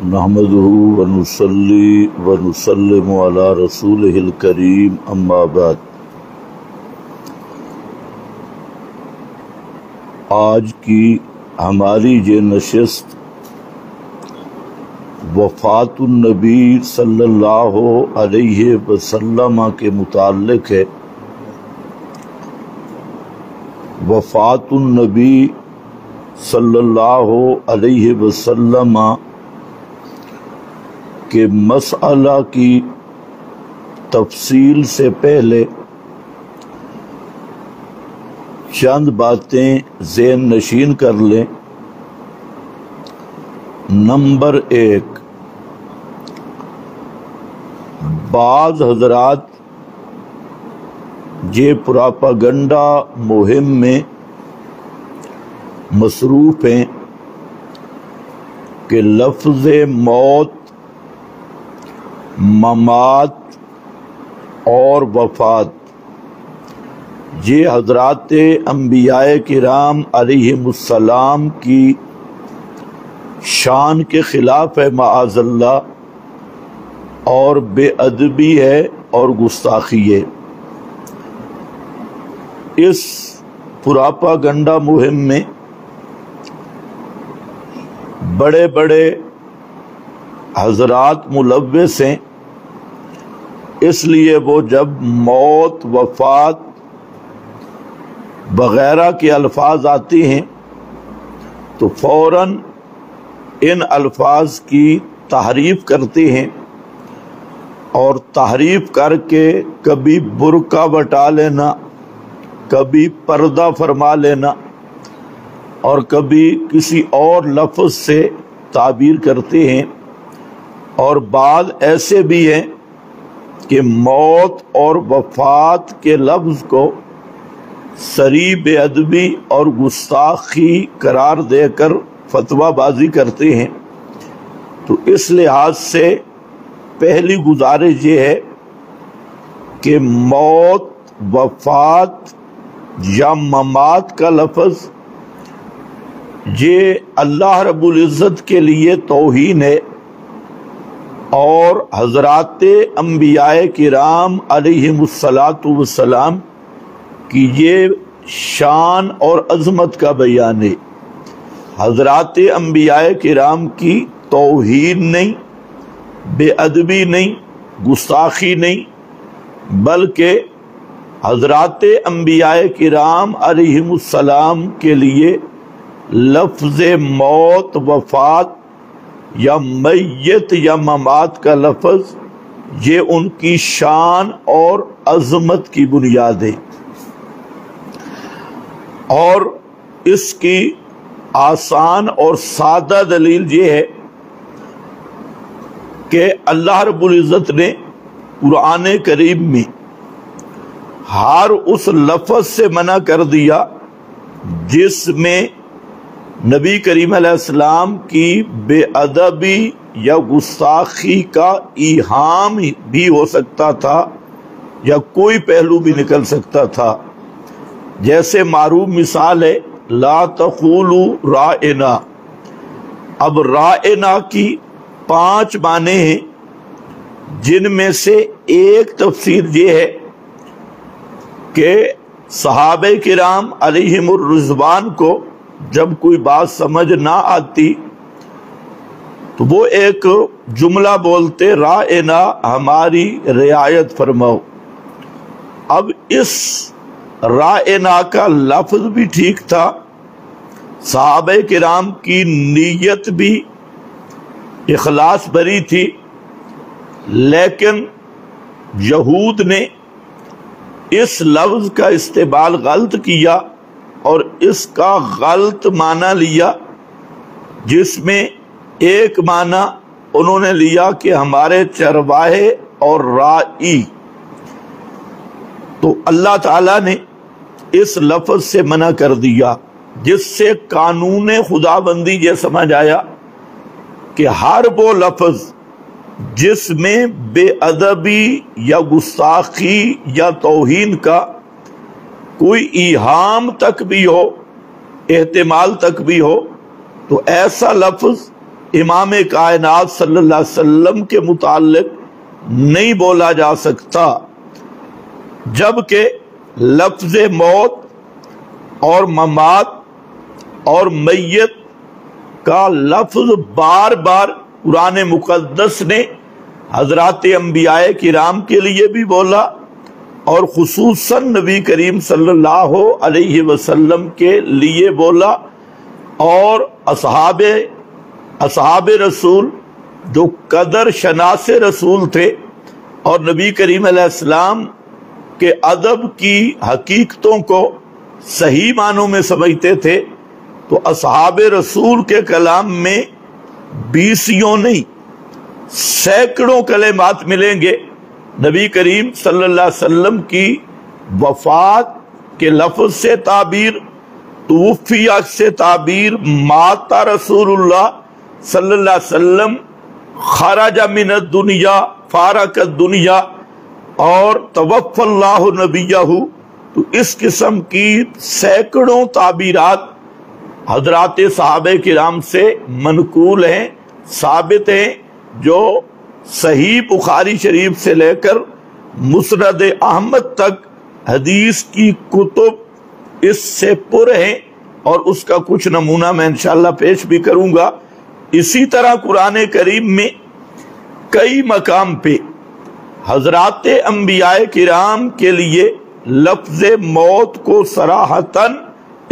نحمده ونصلي ونسلم على رسوله الكريم اما بعد۔ آج کی ہماری یہ نشست وفات النبی صلی اللہ علیہ وسلم کے متعلق ہے۔ وفات النبی صلی اللہ علیہ وسلم کے مسئلہ کی تفصیل سے پہلے چند باتیں ذہن نشین کر لیں۔ نمبر 1، بعض حضرات یہ پراپاگنڈا مہم میں مصروف ہیں کہ لفظ موت، ممات اور وفات یہ حضرات انبیاء کرام علیہم السلام کی شان کے خلاف ہے معاذ اللہ، اور بے ادبی ہے اور گستاخی ہے۔ اس پراپاگنڈا مہم میں بڑے بڑے حضرات ملوث ہیں، اس لیے وہ جب موت، وفات وغیرہ کے الفاظ آتے ہیں تو فوراً ان الفاظ کی تحریف کرتے ہیں، اور تحریف کر کے کبھی برقع بٹا لینا، کبھی پردہ فرما لینا، اور کبھی کسی اور لفظ سے تعبیر کرتے ہیں۔ اور بعض ایسے بھی ہیں کہ موت اور وفات کے لفظ کو صریح بے ادبی اور گستاخی قرار دے کر فتویٰ بازی کرتے ہیں۔ تو اس لحاظ سے پہلی گزارش یہ ہے کہ موت، وفات یا ممات کا لفظ یہ اللہ رب العزت کے لیے توہین ہے، اور حضرات انبیاء کرام علیہم السلام کی یہ شان اور عظمت کا بیان ہے۔ حضرات انبیاء کرام کی توہین نہیں، بے ادبی نہیں، گستاخی نہیں، بلکہ حضرات انبیاء کرام علیہم السلام کے لیے لفظ موت، وفات یا میت یا ممات کا لفظ یہ ان کی شان اور عظمت کی بنیاد ہے۔ اور اس کی آسان اور سادہ دلیل یہ ہے کہ اللہ رب العزت نے قرآن کریم میں ہر اس لفظ سے منع کر دیا جس میں نبی کریم علیہ السلام کی بے ادبی یا گستاخی کا ایہام بھی ہو سکتا تھا یا کوئی پہلو بھی نکل سکتا تھا۔ جیسے معروف مثال ہے لا تقولوا رائنا۔ اب رائنا کی 5 معنی ہیں، جن میں سے ایک تفسیر یہ ہے کہ صحابہ کرام علیہم الرضوان کو جب کوئی بات سمجھ نہ آتی تو وہ ایک جملہ بولتے رائنا، ہماری رعایت فرماؤ۔ اب اس رائنا کا لفظ بھی ٹھیک تھا، صحابہ کرام کی نیت بھی اخلاص بھری تھی، لیکن یہود نے اس لفظ کا استعمال غلط کیا اور اس کا غلط معنی لیا، جس میں ایک معنی انہوں نے لیا کہ ہمارے چرواہے اور رائی۔ تو اللہ تعالیٰ نے اس لفظ سے منع کر دیا، جس سے قانون خدا بندی یہ سمجھ آیا کہ ہر وہ لفظ جس میں بے ادبی یا گستاخی یا توہین کا کوئی ایہام تک بھی ہو، احتمال تک بھی ہو، تو ایسا لفظ امام کائنات صلی اللہ علیہ وسلم کے متعلق نہیں بولا جا سکتا، جبکہ لفظ موت اور ممات اور میت کا لفظ بار بار قرآن مقدس نے حضرات انبیاء کرام کے لیے بھی بولا اور خصوصاً نبی کریم صلی اللہ علیہ وسلم کے لیے بولا، اور اصحاب رسول جو قدر شناس رسول تھے اور نبی کریم علیہ السلام کے ادب کی حقیقتوں کو صحیح معنوں میں سمجھتے تھے، تو اصحاب رسول کے کلام میں بیسیوں نہیں سینکڑوں کلمات ملیں گے نبی کریم صلی اللہ علیہ وسلم کی وفات کے لفظ سے تعبیر، توفیہ سے تعبیر، مات رسول اللہ صلی اللہ علیہ وسلم، خرج من الدنیا، فارق الدنیا، اور توفی اللہ نبیہ، تو اس قسم کی سینکڑوں تعبیرات حضرات صحابہ کرام سے منقول ہیں، ثابت ہیں، جو صحیح بخاری شریف سے لے کر مسند احمد تک حدیث کی کتب اس سے پر ہیں، اور اس کا کچھ نمونہ میں انشاءاللہ پیش بھی کروں گا۔ اسی طرح قرآن کریم میں کئی مقام پہ حضرات انبیاء کرام کے لیے لفظ موت کو صراحتاً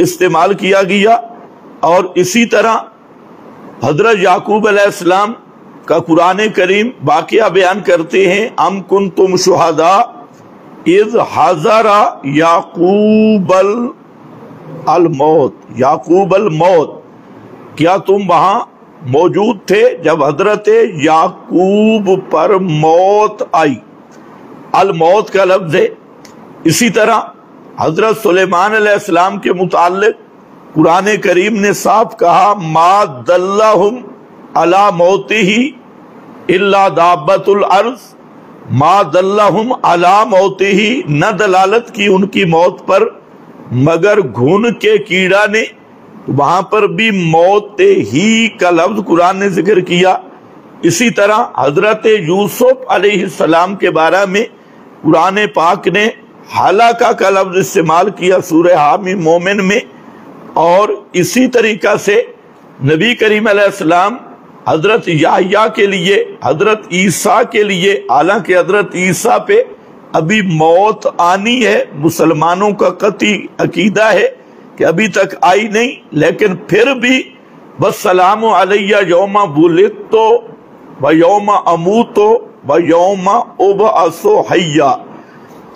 استعمال کیا گیا، اور اسی طرح حضرت یعقوب علیہ السلام کا قرآن کریم واقعہ بیان کرتے ہیں، ام کنتم شہداء اذ حضر یعقوب الموت، کیا تم وہاں موجود تھے جب حضرت یعقوب پر موت آئی؟ الموت کا لفظ ہے۔ اسی طرح حضرت سلیمان علیہ السلام کے متعلق قرآن کریم نے صاف کہا، ما دلہم علی موتہ الا دابۃ الارض، ما دلہم علی موتہ، نہ دلالت کی ان کی موت پر مگر گھن کے کیڑا نے، وہاں پر بھی موت ہی کا لفظ قرآن نے ذکر کیا۔ اسی طرح حضرت یوسف علیہ السلام کے بارے میں قرآن پاک نے ہلاکہ کا لفظ استعمال کیا سورہ حامی مومن میں، اور اسی طریقہ سے نبی کریم علیہ السلام حضرت یحییٰ کے لیے، حضرت عیسیٰ کے لیے، حالانکہ حضرت عیسیٰ پہ ابھی موت آنی ہے، مسلمانوں کا قطعی عقیدہ ہے کہ ابھی تک آئی نہیں، لیکن پھر بھی والسلام علیہ یوم ولدت و یوم اموت و یوم ابعث حیا،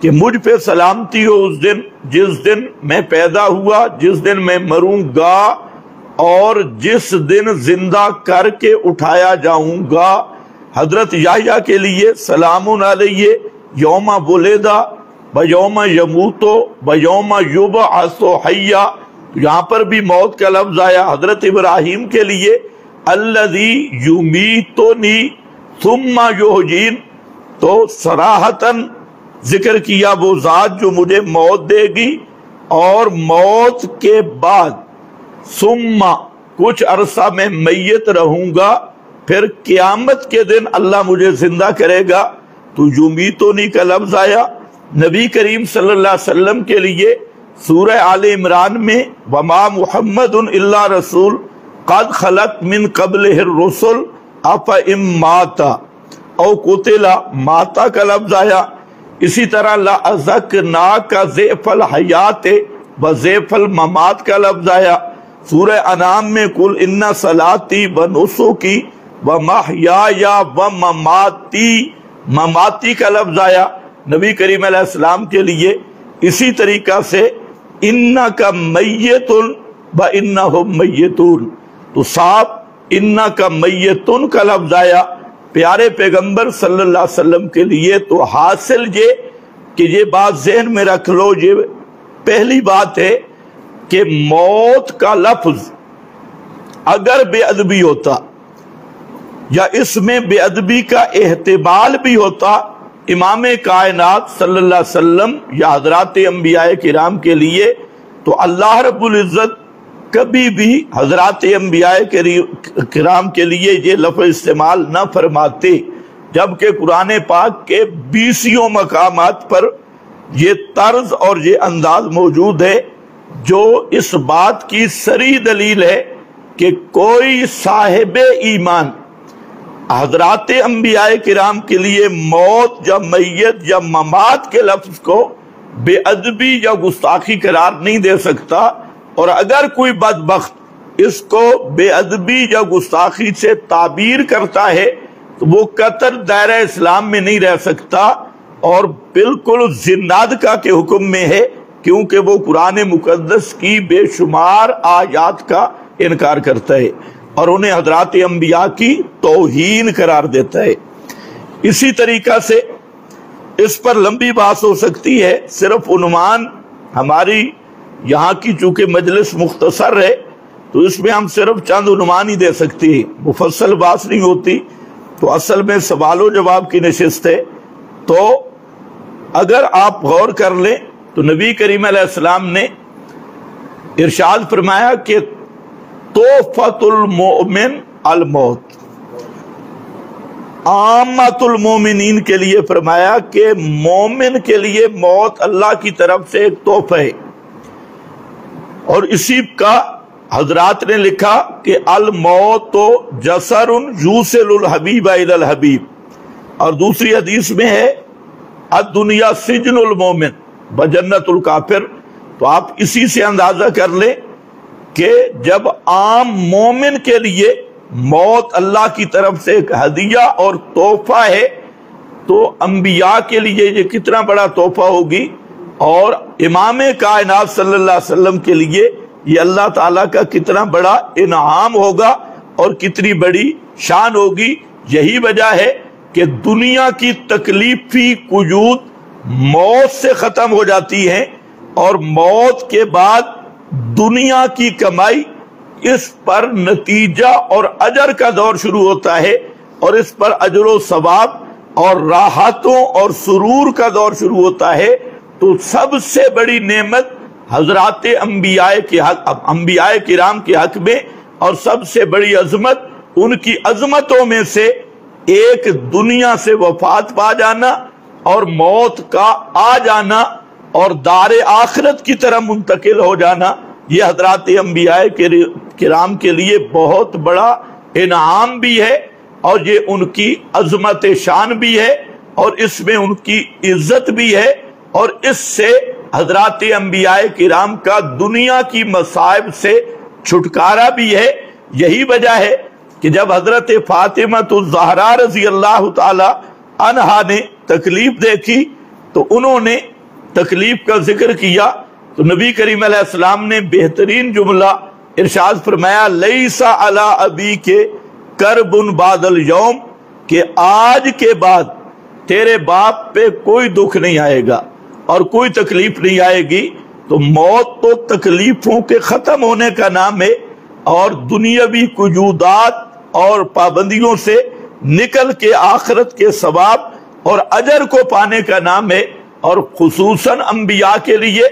کہ مجھ پہ سلامتی ہو اس دن جس دن میں پیدا ہوا، جس دن میں مروں گا، اور جس دن زندہ کر کے اٹھایا جاؤں گا۔ حضرت یحییٰ کے لیے سلام علیہ یوم ولدا و یوم یموت و یوم یبعث حیا، یہاں پر بھی موت کا لفظ آیا۔ حضرت ابراہیم کے لیے الذی یمیتنی ثم یحیین، تو صراحتاً ذکر کیا وہ ذات جو مجھے موت دے گی اور موت کے بعد ثم کچھ عرصہ میں میت رہوں گا، پھر قیامت کے دن اللہ مجھے زندہ کرے گا، تو یمیتنی کا لفظ آیا۔ نبی کریم صلی اللہ علیہ وسلم کے لیے سورہ آل عمران میں وما محمد الا رسول قد خلت من قبلہ الرسل افئن مات او قتل، ماتا کا لفظ آیا۔ اسی طرح لأذقناک ضعف الحیات و ضعف الممات کا لفظ آیا۔ سورہ انعام میں قل ان صلاتی و نسکی و محیای و مماتی، مماتی کا لفظ آیا نبی کریم علیہ السلام کے لیے۔ اسی طریقہ سے انک میت و انہم میتون، تو صاحب انک میتون کا لفظ آیا پیارے پیغمبر صلی اللہ علیہ وسلم کے لیے۔ تو حاصل یہ کہ یہ بات ذہن میں رکھ لو، یہ پہلی بات ہے کہ موت کا لفظ اگر بے ادبی ہوتا یا اس میں بے ادبی کا احتمال بھی ہوتا، امام کائنات صلی اللہ علیہ وسلم یا حضرات انبیاء کرام کے لیے، تو اللہ رب العزت کبھی بھی حضرات انبیاء کرام کے لیے یہ لفظ استعمال نہ فرماتے، جبکہ قرآن پاک کے 20 مقامات پر یہ طرز اور یہ انداز موجود ہے جو اس بات کی صریح دلیل ہے کہ کوئی صاحب ایمان حضرات انبیاء کرام کے لیے موت یا میت یا ممات کے لفظ کو بے ادبی یا گستاخی قرار نہیں دے سکتا، اور اگر کوئی بدبخت اس کو بے ادبی یا گستاخی سے تعبیر کرتا ہے تو وہ قطر دائرہ اسلام میں نہیں رہ سکتا اور بالکل زندادکا کے حکم میں ہے، کیونکہ وہ قرآن مقدس کی بے شمار آیات کا انکار کرتا ہے اور انہیں حضرات انبیاء کی توہین قرار دیتا ہے۔ اسی طریقہ سے اس پر لمبی بحث ہو سکتی ہے، صرف عنوان ہماری یہاں کی چونکہ مجلس مختصر ہے تو اس میں ہم صرف چند عنوان ہی دے سکتے ہیں، مفصل بحث نہیں ہوتی، تو اصل میں سوال و جواب کی نشست ہے۔ تو اگر آپ غور کر لیں تو نبی کریم علیہ السلام نے ارشاد فرمایا کہ تحفۃ المؤمن الموت، عامت المومنین کے لیے فرمایا کہ مومن کے لیے موت اللہ کی طرف سے ایک تحفہ ہے، اور اسی کا حضرات نے لکھا کہ الموت جسر یوصل الحبیب الی الحبیب، اور دوسری حدیث میں ہے الدنیا سجن المومن بجنت الکافر۔ تو آپ اسی سے اندازہ کر لیں کہ جب عام مومن کے لیے موت اللہ کی طرف سے ایک ہدیہ اور تحفہ ہے تو انبیاء کے لیے یہ کتنا بڑا تحفہ ہوگی، اور امام کائنات صلی اللہ علیہ وسلم کے لیے یہ اللہ تعالیٰ کا کتنا بڑا انعام ہوگا اور کتنی بڑی شان ہوگی۔ یہی وجہ ہے کہ دنیا کی تکلیفی قیود موت سے ختم ہو جاتی ہیں، اور موت کے بعد دنیا کی کمائی اس پر نتیجہ اور اجر کا دور شروع ہوتا ہے، اور اس پر اجر و ثواب اور راحتوں اور سرور کا دور شروع ہوتا ہے۔ تو سب سے بڑی نعمت حضرات انبیاء کرام کے حق میں، اور سب سے بڑی عظمت ان کی عظمتوں میں سے ایک دنیا سے وفات پا جانا اور موت کا آ جانا اور دار آخرت کی طرح منتقل ہو جانا، یہ حضرات انبیاء کرام کے لیے بہت بڑا انعام بھی ہے، اور یہ ان کی عظمت شان بھی ہے، اور اس میں ان کی عزت بھی ہے، اور اس سے حضرات انبیاء کرام کا دنیا کی مصائب سے چھٹکارا بھی ہے۔ یہی وجہ ہے کہ جب حضرت فاطمہ الزہرا رضی اللہ تعالی عنہا نے تکلیف دیکھی تو انہوں نے تکلیف کا ذکر کیا، تو نبی کریم علیہ السلام نے بہترین جملہ ارشاد فرمایا لیس علی ابی کے کرب بعد الیوم، کہ آج کے بعد تیرے باپ پہ کوئی دکھ نہیں آئے گا اور کوئی تکلیف نہیں آئے گی۔ تو موت تو تکلیفوں کے ختم ہونے کا نام ہے، اور دنیاوی قیودات اور پابندیوں سے نکل کے آخرت کے ثواب اور اجر کو پانے کا نام ہے، اور خصوصاً انبیاء کے لیے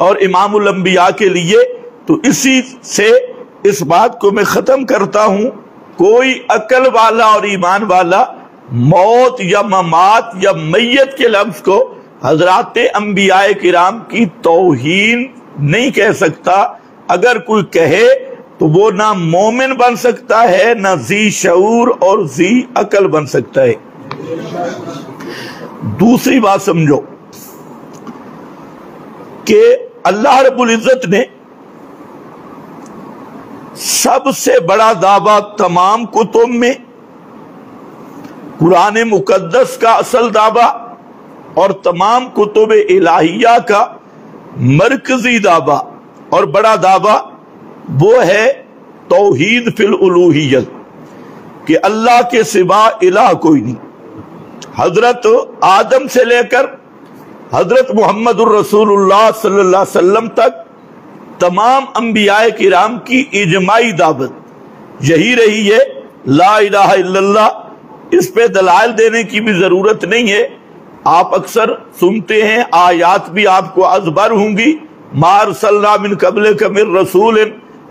اور امام الانبیاء کے لیے۔ تو اسی سے اس بات کو میں ختم کرتا ہوں، کوئی عقل والا اور ایمان والا موت یا ممات یا میت کے لفظ کو حضرات انبیاء کرام کی توہین نہیں کہہ سکتا۔ اگر کوئی کہے تو وہ نہ مومن بن سکتا ہے، نہ ذی شعور اور ذی عقل بن سکتا ہے۔ دوسری بات سمجھو کہ اللہ رب العزت نے سب سے بڑا دعویٰ تمام کتب میں قرآن مقدس کا اصل دعویٰ اور تمام کتب الہیہ کا مرکزی دعویٰ اور بڑا دعویٰ وہ ہے توحید فی الالوہیت، کہ اللہ کے سوا الہ کوئی نہیں۔ حضرت آدم سے لے کر حضرت محمد الرسول اللہ صلی اللہ علیہ وسلم تک تمام انبیاء کرام کی اجماعی دعوت یہی رہی ہے، لا الہ الا اللہ۔ اس پہ دلائل دینے کی بھی ضرورت نہیں ہے، آپ اکثر سنتے ہیں، آیات بھی آپ کو ازبر ہوں گی، ما ارسلنا من قبلک من رسول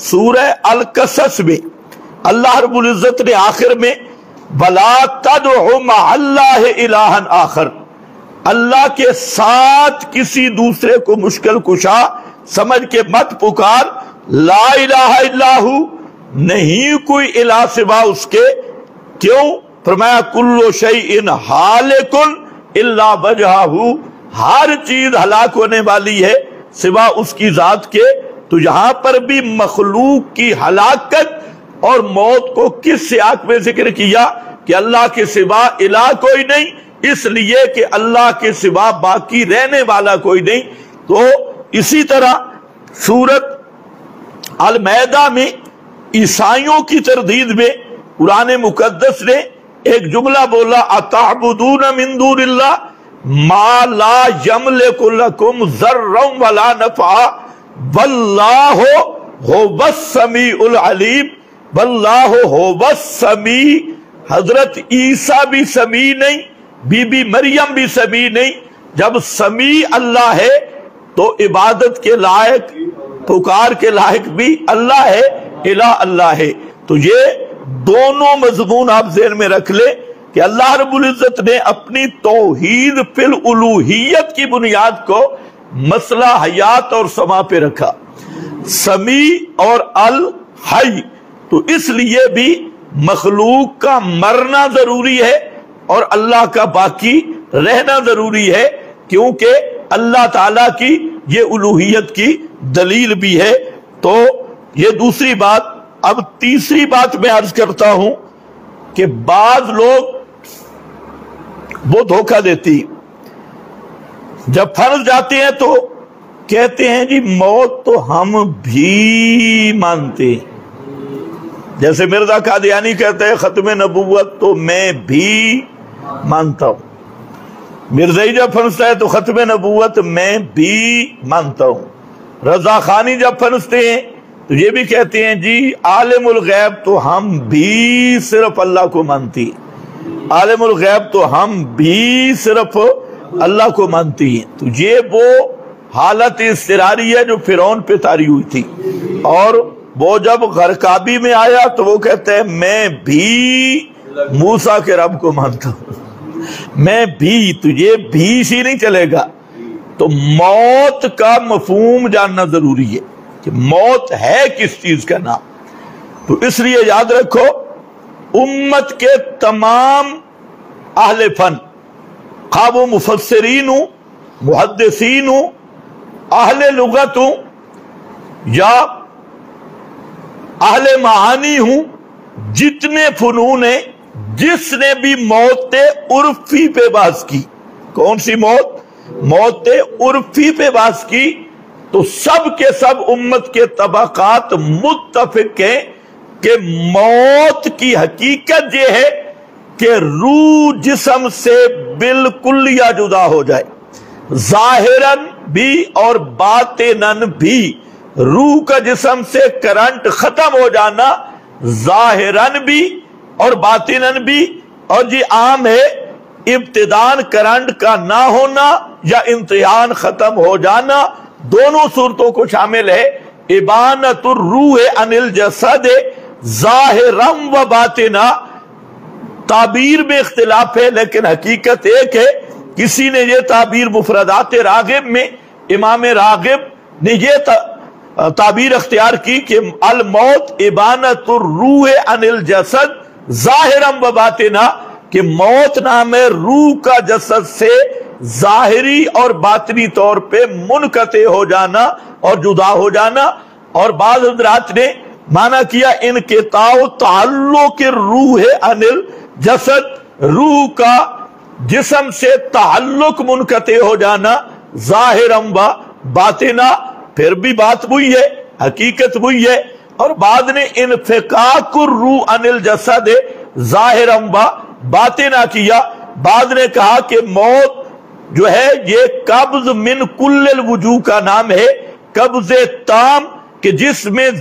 سورہ القصص میں اللہ رب العزت نے آخر میں وَلَا تَدْعُ مَعَ اللَّهِ إِلَٰهًا آخر، اللہ کے ساتھ کسی دوسرے کو مشکل کشا سمجھ کے مت پکار، لا الہ الا ہو، نہیں کوئی الہ سوا اس کے۔ کیوں؟ فرمایا کل شیء ہالک الا وجہہ، ہر چیز ہلاک ہونے والی ہے سوا اس کی ذات کے۔ تو یہاں پر بھی مخلوق کی ہلاکت اور موت کو کس سیاق میں ذکر کیا کہ اللہ کے سوا الہ کوئی نہیں، اس لیے کہ اللہ کے سوا باقی رہنے والا کوئی نہیں۔ تو اسی طرح سورت المائدہ میں عیسائیوں کی تردید میں قرآن مقدس نے ایک جملہ بولا اتعبدون من دون اللہ ما لا یملک لکم ضرا ولا نفعا واللہ هو السمیع العلیم، واللہ هو السمیع۔ حضرت عیسیٰ بھی سمیع نہیں، بی بی مریم بھی سمیع نہیں۔ جب سمیع اللہ ہے تو عبادت کے لائق، پکار کے لائق بھی اللہ ہے، الہ اللہ ہے۔ تو یہ دونوں مضمون آپ ذہن میں رکھ لیں کہ اللہ رب العزت نے اپنی توحید فی الالوہیت کی بنیاد کو مسئلہ حیات اور سما پہ رکھا، سمیع اور الحی۔ تو اس لیے بھی مخلوق کا مرنا ضروری ہے اور اللہ کا باقی رہنا ضروری ہے، کیونکہ اللہ تعالیٰ کی یہ الوہیت کی دلیل بھی ہے۔ تو یہ دوسری بات۔ اب تیسری بات میں عرض کرتا ہوں کہ بعض لوگ وہ دھوکہ دیتی، جب پھنس جاتے ہیں تو کہتے ہیں جی موت تو ہم بھی مانتے ہیں، جیسے مرزا قادیانی کہتے ہیں ختم نبوت تو میں بھی مانتا ہوں، مرزائی جب پھنستا ہے تو ختم نبوت میں بھی مانتا ہوں، رضا خانی جب پھنستے ہیں تو یہ بھی کہتے ہیں جی عالم الغیب تو ہم بھی صرف اللہ کو مانتی ہیں، عالم الغیب تو ہم بھی صرف اللہ کو مانتی ہیں۔ تو یہ وہ حالت اضطراری ہے جو فرعون پہ طاری ہوئی تھی، اور وہ جب غرقابی میں آیا تو وہ کہتے ہیں میں بھی موسیٰ کے رب کو مانتا ہوں، میں بھی۔ تو یہ بھی ہی نہیں چلے گا۔ تو موت کا مفہوم جاننا ضروری ہے کہ موت ہے کس چیز کا نام۔ تو اس لیے یاد رکھو امت کے تمام اہل فن، خواہ وہ مفسرین ہوں، محدثین ہوں، اہل لغت ہوں یا اہل معانی ہوں، جتنے فنون ہیں، جس نے بھی موت عرفی پہ بحث کی، کون سی موت؟ موت عرفی پہ بحث کی، تو سب کے سب امت کے طبقات متفق ہیں کہ موت کی حقیقت یہ ہے کہ روح جسم سے بالکل یا جدا ہو جائے، ظاہراً بھی اور باطناً بھی۔ روح کا جسم سے کرنٹ ختم ہو جانا ظاہراً بھی اور باطناً بھی، اور جی عام ہے ابتداءً کرنٹ کا نہ ہونا یا انتہاءً ختم ہو جانا، دونوں صورتوں کو شامل ہے۔ ابانۃ الروح عن الجسد ظاہراً و باطنا، تعبیر میں اختلاف ہے لیکن حقیقت ایک ہے۔ کسی نے یہ تعبیر مفردات راغب میں، امام راغب نے یہ تعبیر اختیار کی کہ الموت ابانۃ الروح عن الجسد ظاہراً و باطنا، کہ موت نام ہے روح کا جسد سے ظاہری اور باطنی طور پہ منقطع ہو جانا اور جدا ہو جانا۔ اور بعض حضرات نے مانا کیا انقطاع تعلق روح عن الجسد، روح کا جسم سے تعلق منقطع ہو جانا ظاہراً و باطنا، پھر بھی بات وہی ہے، حقیقت وہی ہے۔ اور بعد نے انفقاق الروح عن الجسد ظاہراً و باطنا کیا۔ بعد نے کہا کہ موت جو ہے یہ قبض من کل الوجوہ کا نام ہے، قبض تام، کہ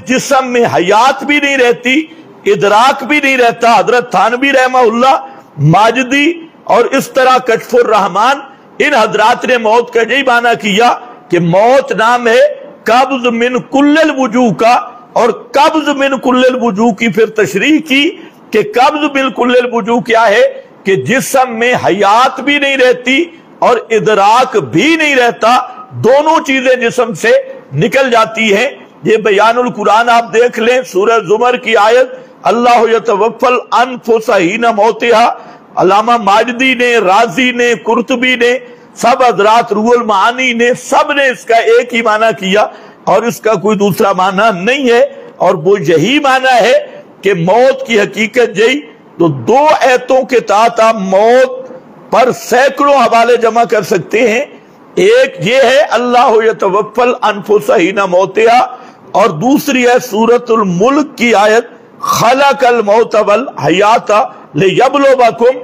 جسم میں حیات بھی نہیں رہتی، ادراک بھی نہیں رہتا۔ حضرت تھانوی رحمہ اللہ، ماجدی اور اس طرح کشف الرحمن، ان حضرات نے موت کا یہی معنی کیا کہ موت نام ہے قبض من کل الوجوہ کا، اور قبض من کل الوجوہ کی پھر تشریح کی کہ قبض من کل الوجوہ کیا ہے کہ جسم میں حیات بھی نہیں رہتی اور ادراک بھی نہیں رہتا، دونوں چیزیں جسم سے نکل جاتی ہیں۔ یہ بیان القرآن آپ دیکھ لیں، سورہ زمر کی آیت، اللہ یتوفی الانفس حین موتہا، علامہ ماجدی نے، رازی نے، قرطبی نے، سب حضرات روح المعانی نے، سب نے اس کا ایک ہی معنی کیا اور اس کا کوئی دوسرا معنی نہیں ہے، اور وہ یہی معنی ہے کہ موت کی حقیقت یہی۔ تو دو ایتوں کے تحت آپ موت پر سینکڑوں حوالے جمع کر سکتے ہیں۔ ایک یہ ہے اللہ یتوفی الانفس حین موتہا، اور دوسری ہے سورۃ الملک کی آیت خلق الموت والحیات لیبلوکم،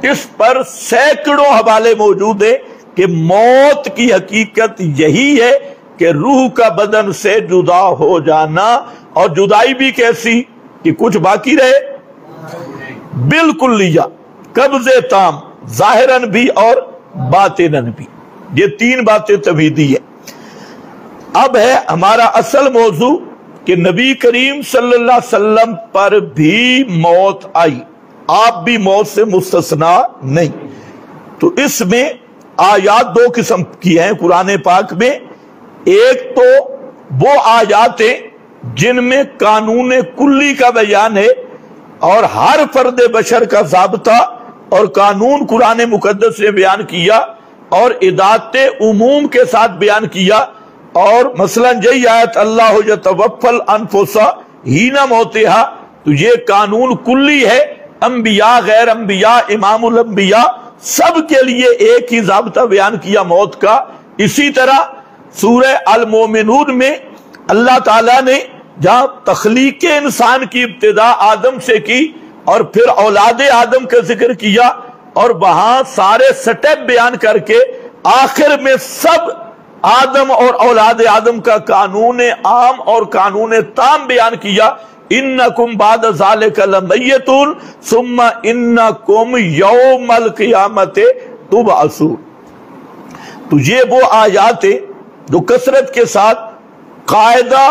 اس پر سینکڑوں حوالے موجود ہیں کہ موت کی حقیقت یہی ہے کہ روح کا بدن سے جدا ہو جانا، اور جدائی بھی کیسی کہ کچھ باقی رہے، بالکل لیا، قبض تام، ظاہراً بھی اور باطناً بھی۔ یہ تین باتیں توحیدی ہیں۔ اب ہے ہمارا اصل موضوع کہ نبی کریم صلی اللہ علیہ وسلم پر بھی موت آئی، آپ بھی موت سے مستثنا نہیں۔ تو اس میں آیات دو قسم کی ہیں قرآن پاک میں، ایک تو وہ آیات ہیں جن میں قانون کلی کا بیان ہے اور ہر فرد بشر کا ضابطہ اور قانون قرآن مقدس نے بیان کیا اور عدالت عموم کے ساتھ بیان کیا، اور مثلا یہی آیت اللہ یتوفی الانفس حین موتہا، تو یہ قانون کلی ہے، انبیاء، غیر انبیاء، امام الانبیاء سب کے لیے ایک ہی ضابطہ بیان کیا موت کا۔ اسی طرح سورہ المومنون میں اللہ تعالیٰ نے جہاں تخلیق انسان کی ابتدا آدم سے کی اور پھر اولاد آدم کا ذکر کیا، اور وہاں سارے سٹیپ بیان کر کے آخر میں سب آدم اور اولاد آدم کا قانون عام اور قانون تام بیان کیا، انکم بعد ذالک لمیتون ثم انکم یوم القیامت تبعثون۔ تو یہ وہ آیات ہیں جو کثرت کے ساتھ قاعدہ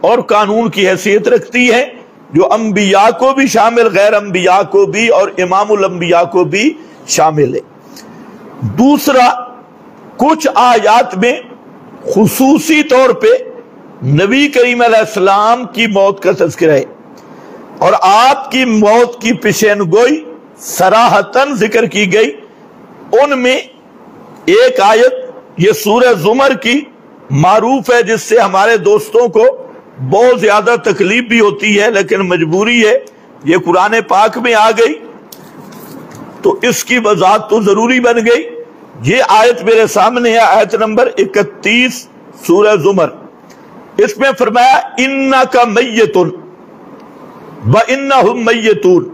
اور قانون کی حیثیت رکھتی ہیں، جو انبیاء کو بھی شامل، غیر انبیاء کو بھی اور امام الانبیاء کو بھی شامل ہے۔ دوسرا، کچھ آیات میں خصوصی طور پہ نبی کریم علیہ السلام کی موت کا تذکرہ ہے اور آپ کی موت کی پیشین گوئی صراحتاً ذکر کی گئی۔ ان میں ایک آیت یہ سورہ زمر کی معروف ہے، جس سے ہمارے دوستوں کو بہت زیادہ تکلیف بھی ہوتی ہے، لیکن مجبوری ہے، یہ قرآن پاک میں آ گئی تو اس کی وضاحت تو ضروری بن گئی۔ یہ آیت میرے سامنے ہے، آیت نمبر 31 سورہ زمر۔ اس میں فرمایا انک میت وانہم میتون،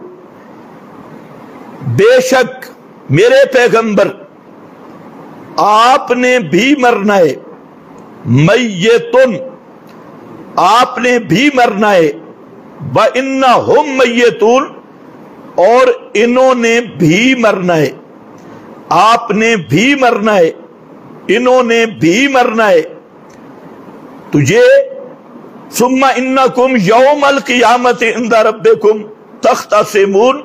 بے شک میرے پیغمبر آپ نے بھی مرنا ہے، میتن آپ نے بھی مرنا ہے، وانہم میتون اور انہوں نے بھی مرنا ہے، آپ نے بھی مرنا ہے، انہوں نے بھی مرنا ہے۔ تو یہ ثم انکم یوم القیامت عند ربکم تختصمون،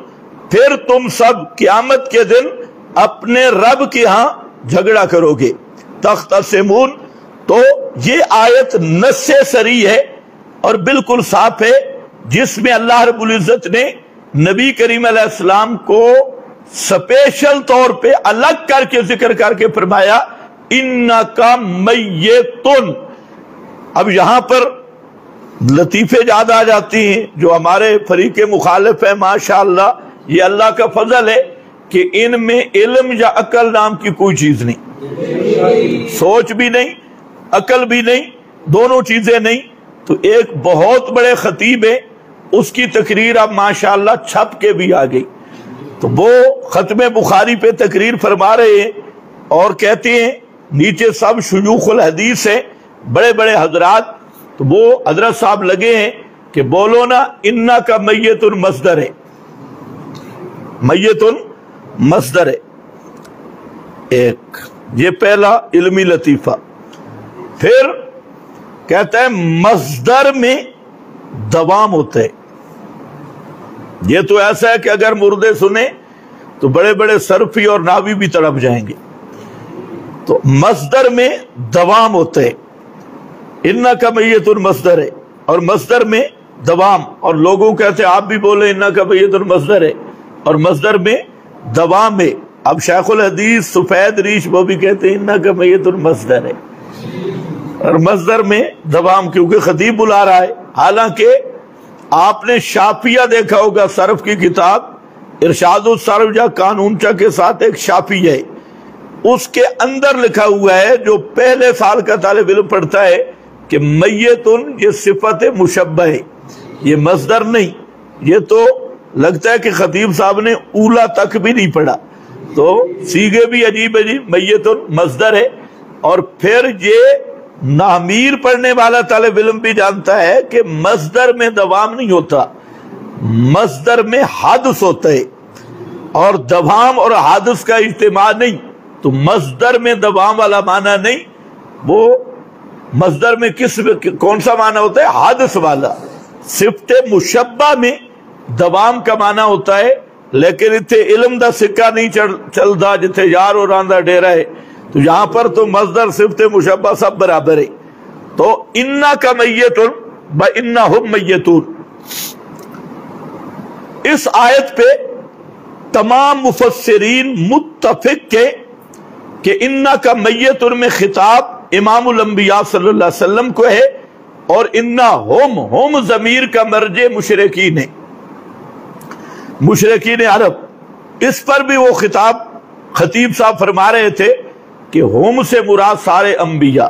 پھر تم سب قیامت کے دن اپنے رب کے ہاں جھگڑا کرو گے، تختصمون۔ تو یہ آیت نص صریح ہے اور بالکل صاف ہے، جس میں اللہ رب العزت نے نبی کریم علیہ السلام کو سپیشل طور پہ الگ کر کے ذکر کر کے فرمایا انکا میتن۔ اب یہاں پر لطیفے یاد آ جاتی ہیں جو ہمارے فریق مخالف ہے، ماشاءاللہ یہ اللہ کا فضل ہے کہ ان میں علم یا عقل نام کی کوئی چیز نہیں، سوچ بھی نہیں، عقل بھی نہیں، دونوں چیزیں نہیں۔ تو ایک بہت بڑے خطیب ہیں، اس کی تقریر اب ماشاءاللہ چھپ کے بھی آ گئی، تو وہ ختم بخاری پہ تقریر فرما رہے ہیں اور کہتے ہیں نیچے سب شیوخ الحدیث ہیں، بڑے بڑے حضرات، تو وہ حضرت صاحب لگے ہیں کہ بولو نا انکا میتن مصدر ہے، میتن مصدر ہے۔ ایک یہ پہلا علمی لطیفہ۔ پھر کہتا ہے مصدر میں دوام ہوتا ہے. یہ تو ایسا ہے کہ اگر مردے سنے تو بڑے بڑے صرفی اور ناوی بھی تڑپ جائیں گے. تو مصدر میں دوام ہوتا ہے. انکا میت مصدر ہے اور مصدر میں دوام, اور لوگوں کہتے ہیں آپ بھی بولے انکا میت مصدر ہے اور مصدر میں دوام ہے. اب شیخ الحدیث سفید ریش وہ بھی کہتے ہیں انکا میت مصدر ہے اور مصدر میں دوام, کیونکہ خطیب بلا رہا ہے. حالانکہ آپ نے شافیہ دیکھا ہوگا, صرف کی کتاب ارشاد الصرف یا قانونچہ کے ساتھ ایک شافیہ ہے, اس کے اندر لکھا ہوا ہے جو پہلے سال کا طالب علم پڑھتا ہے کہ میتن یہ صفت مشبہ ہے, یہ مصدر نہیں. یہ تو لگتا ہے کہ خطیب صاحب نے اولا تک بھی نہیں پڑھا, تو سیغے بھی عجیب عجیب. میتن مصدر ہے, اور پھر یہ نامیر پڑھنے والا طالب علم بھی جانتا ہے کہ مصدر میں دوام نہیں ہوتا, مصدر میں حادث ہوتا ہے, اور دوام اور حادث کا اجتماع نہیں. تو مصدر میں دوام والا معنی نہیں, وہ مصدر میں کون سا معنی ہوتا ہے؟ حادث والا. صفت مشبہ میں دوام کا معنی ہوتا ہے, لیکن اتنے علم دا سکہ نہیں چلتا جتنے یار اور راندہ ڈیرا ہے. تو یہاں پر تو مصدر صفت مشبہ سب برابر ہے. تو انکا میتن وانہم میتون, اس آیت پہ تمام مفسرین متفق کے کہ انکا میتن میں خطاب امام الانبیاء صلی اللہ علیہ وسلم کو ہے, اور ہم ضمیر کا مرجع مشرکین ہے, مشرکین عرب. اس پر بھی وہ خطاب خطیب صاحب فرما رہے تھے کہ ہم سے مراد سارے انبیاء,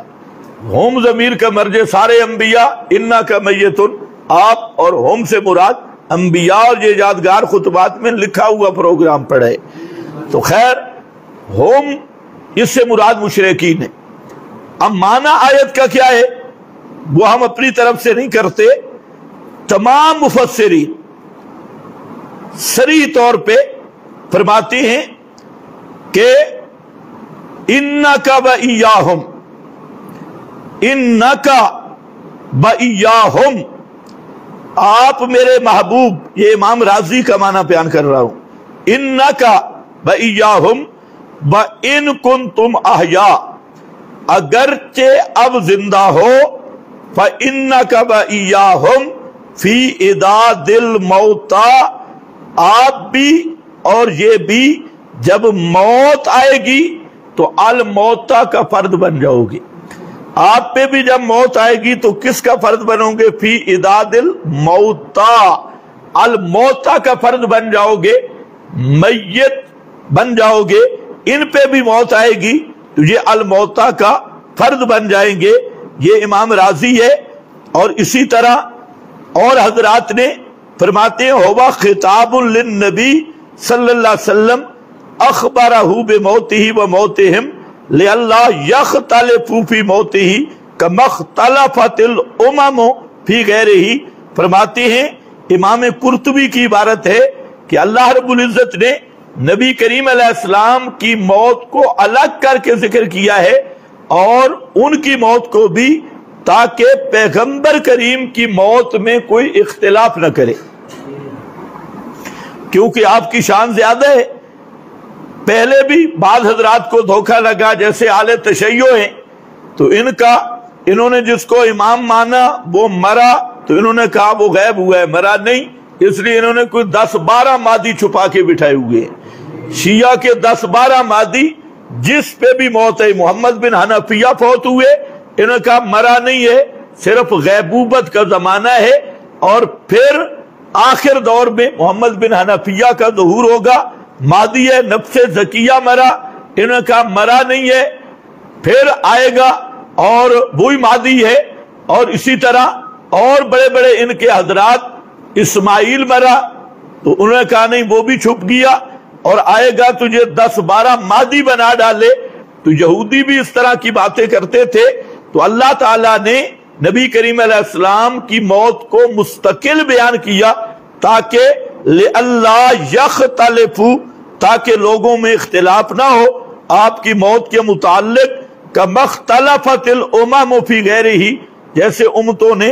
ہم ضمیر کا مرجع سارے انبیاء, انکا میتن آپ, اور ہم سے مراد انبیاء. اور یہ یادگار خطبات میں لکھا ہوا پروگرام پڑھے. تو خیر ہم اس سے مراد مشرکین ہے. اب معنی آیت کا کیا ہے وہ ہم اپنی طرف سے نہیں کرتے. تمام مفسرین صریح طور پہ فرماتے ہیں کہ انکا وایاہم, انکا وایاہم, آپ میرے محبوب, یہ امام راضی کا معنی بیان کر رہا ہوں, انکا وایاہم وان کنتم احیاء, اگرچہ اب زندہ ہو, فانکا وایاہم فی اعداد الموتى, آپ بھی اور یہ بھی جب موت آئے گی تو الموتى کا فرد بن جاؤ گے. آپ پہ بھی جب موت آئے گی تو کس کا فرد بنو گے؟ فی اعداد الموتى, الموتى کا فرد بن جاؤ گے, میت بن جاؤ گے. ان پہ بھی موت آئے گی تو یہ الموتى کا فرد بن جائیں گے. یہ امام راضی ہے. اور اسی طرح اور حضرات نے فرماتے ہیں ہوا خطاب للنبی صلی اللہ علیہ وسلم اخبرہ بموتہ وموتہم لئلا یختلفوا فی موتہ کما اختلفت الامم فی غیرہ. فرماتے ہیں امام قرطبی کی عبارت ہے کہ اللہ رب العزت نے نبی کریم علیہ السلام کی موت کو الگ کر کے ذکر کیا ہے, اور ان کی موت کو بھی, تاکہ پیغمبر کریم کی موت میں کوئی اختلاف نہ کرے, کیونکہ آپ کی شان زیادہ ہے. پہلے بھی بعض حضرات کو دھوکہ لگا, جیسے آل تشیع ہیں, تو انہوں نے جس کو امام مانا وہ مرا, تو انہوں نے کہا وہ غائب ہوا ہے, مرا نہیں. اس لیے انہوں نے کوئی 10-12 مادی چھپا کے بٹھائے ہوئے ہیں. شیعہ کے 10-12 مادی جس پہ بھی موت ہے. محمد بن حنفیہ فوت ہوئے, انہوں نے کہا مرا نہیں ہے, صرف غیبوبت کا زمانہ ہے, اور پھر آخر دور میں محمد بن حنفیہ کا ظہور ہوگا. مادی ہے نفس زکیہ مرا, انہوں نے کہا مرا نہیں ہے, پھر آئے گا اور وہی مادی ہے. اور اسی طرح اور بڑے بڑے ان کے حضرات, اسماعیل مرا, تو انہوں نے کہا نہیں وہ بھی چھپ گیا, اور آئے گا تجھے 10-12 مادی بنا ڈالے. تو یہودی بھی اس طرح کی باتیں کرتے تھے. تو اللہ تعالیٰ نے نبی کریم علیہ السلام کی موت کو مستقل بیان کیا, تاکہ لِأَلَّا يَخْتَلِفُوا, تاکہ لوگوں میں اختلاف نہ ہو آپ کی موت کے متعلق. كَمَا اخْتَلَفَتِ الْأُمَمُ فِي غَيْرِهِ, جیسے امتوں نے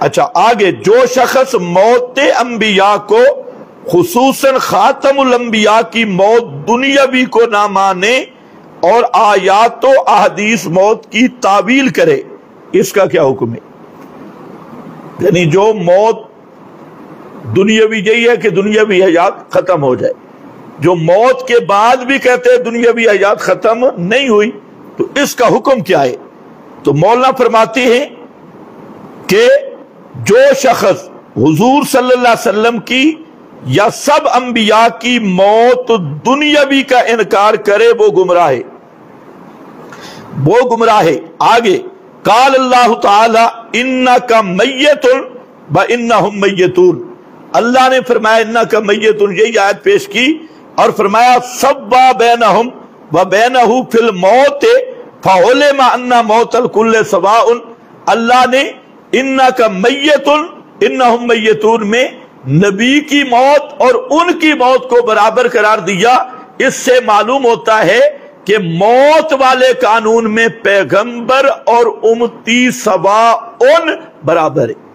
اچھا آگے، جو شخص موت انبیاء کو خصوصاً خاتم الانبیاء کی موت دنیاوی کو نہ مانے اور آیات و احادیث موت کی تعویل کرے، اس کا کیا حکم ہے؟ یعنی جو موت دنیاوی یہی ہے کہ دنیاوی حیات ختم ہو جائے، جو موت کے بعد بھی کہتے ہیں دنیاوی حیات ختم نہیں ہوئی، تو اس کا حکم کیا ہے؟ تو مولانا فرماتے ہیں کہ جو شخص حضور صلی اللہ علیہ وسلم کی یا سب انبیاء کی موت دنیاوی کا انکار کرے وہ گمراہ ہے، وہ گمراہ ہے۔ آگے قال اللہ تعالی انک میت وانہم میتون، اللہ نے فرمایا انک میتون، یہی آیت پیش کی اور فرمایا سوا بینہم وبینہ فی الموت فعلم ان موت الکل سواء، اللہ نے انک میت انہم میتون میں نبی کی موت اور ان کی موت کو برابر قرار دیا۔ اس سے معلوم ہوتا ہے کہ موت والے قانون میں پیغمبر اور امتی سواء برابر ہے۔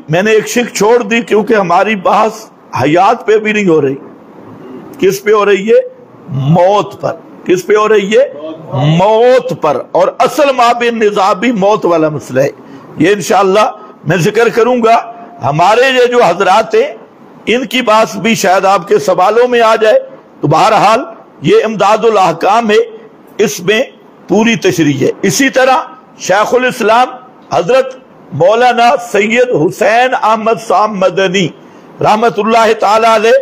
میں نے ایک شک چھوڑ دی کیونکہ ہماری بحث حیات پہ بھی نہیں ہو رہی، کس پہ ہو رہی ہے؟ موت پر۔ کس پہ ہو رہی ہے؟ موت پر، اور اصل مابین نزاع بھی موت والا مسئلہ ہے۔ یہ انشاءاللہ میں ذکر کروں گا۔ ہمارے یہ جو حضرات ہیں ان کی بات بھی شاید آپ کے سوالوں میں آ جائے، تو بہرحال یہ امداد الاحکام ہے، اس میں پوری تشریح ہے۔ اسی طرح شیخ الاسلام حضرت مولانا سید حسین احمد صاحب مدنی رحمت اللہ تعالی علیہ،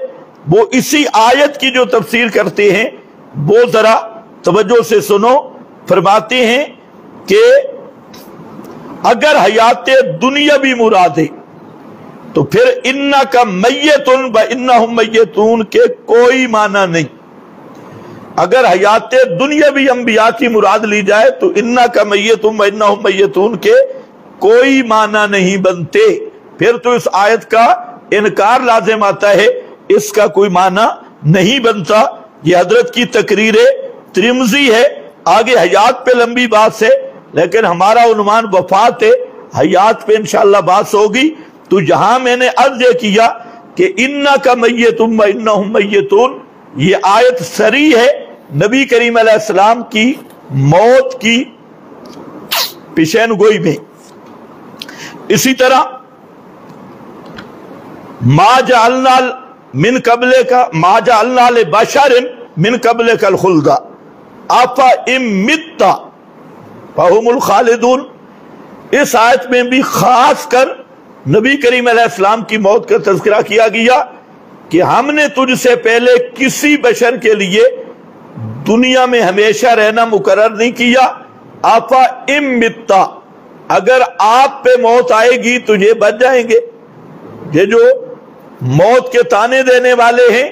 وہ اسی آیت کی جو تفسیر کرتے ہیں وہ ذرا توجہ سے سنو۔ فرماتے ہیں کہ اگر حیات دنیا بھی مراد ہے تو پھر انک میت وانہم میتون کے کوئی معنی نہیں۔ اگر حیات دنیا بھی انبیاء کی مراد لی جائے تو انک میت وانہم میتون کے کوئی معنی نہیں بنتے، پھر تو اس آیت کا انکار لازم آتا ہے، اس کا کوئی معنی نہیں بنتا۔ یہ حضرت کی تقریر ترمذی ہے۔ آگے حیات پہ لمبی بات ہے لیکن ہمارا عنوان وفات ہے، حیات پہ انشاءاللہ بات ہوگی۔ تو یہاں میں نے عرض یہ کیا کہ انک میت وانہم میتون، یہ آیت صریح ہے نبی کریم علیہ السلام کی موت کی پیشین گوئی میں۔ اسی طرح ما جعلنا من قبل کا ما جعلنا لبشر من قبل کا الخلد افا ان مت فہم الخالدون، اس آیت میں بھی خاص کر نبی کریم علیہ السلام کی موت کا تذکرہ کیا گیا کہ ہم نے تجھ سے پہلے کسی بشر کے لیے دنیا میں ہمیشہ رہنا مقرر نہیں کیا۔ افا ان مت، اگر آپ پہ موت آئے گی تو یہ بچ جائیں گے۔ یہ جو موت کے تانے دینے والے ہیں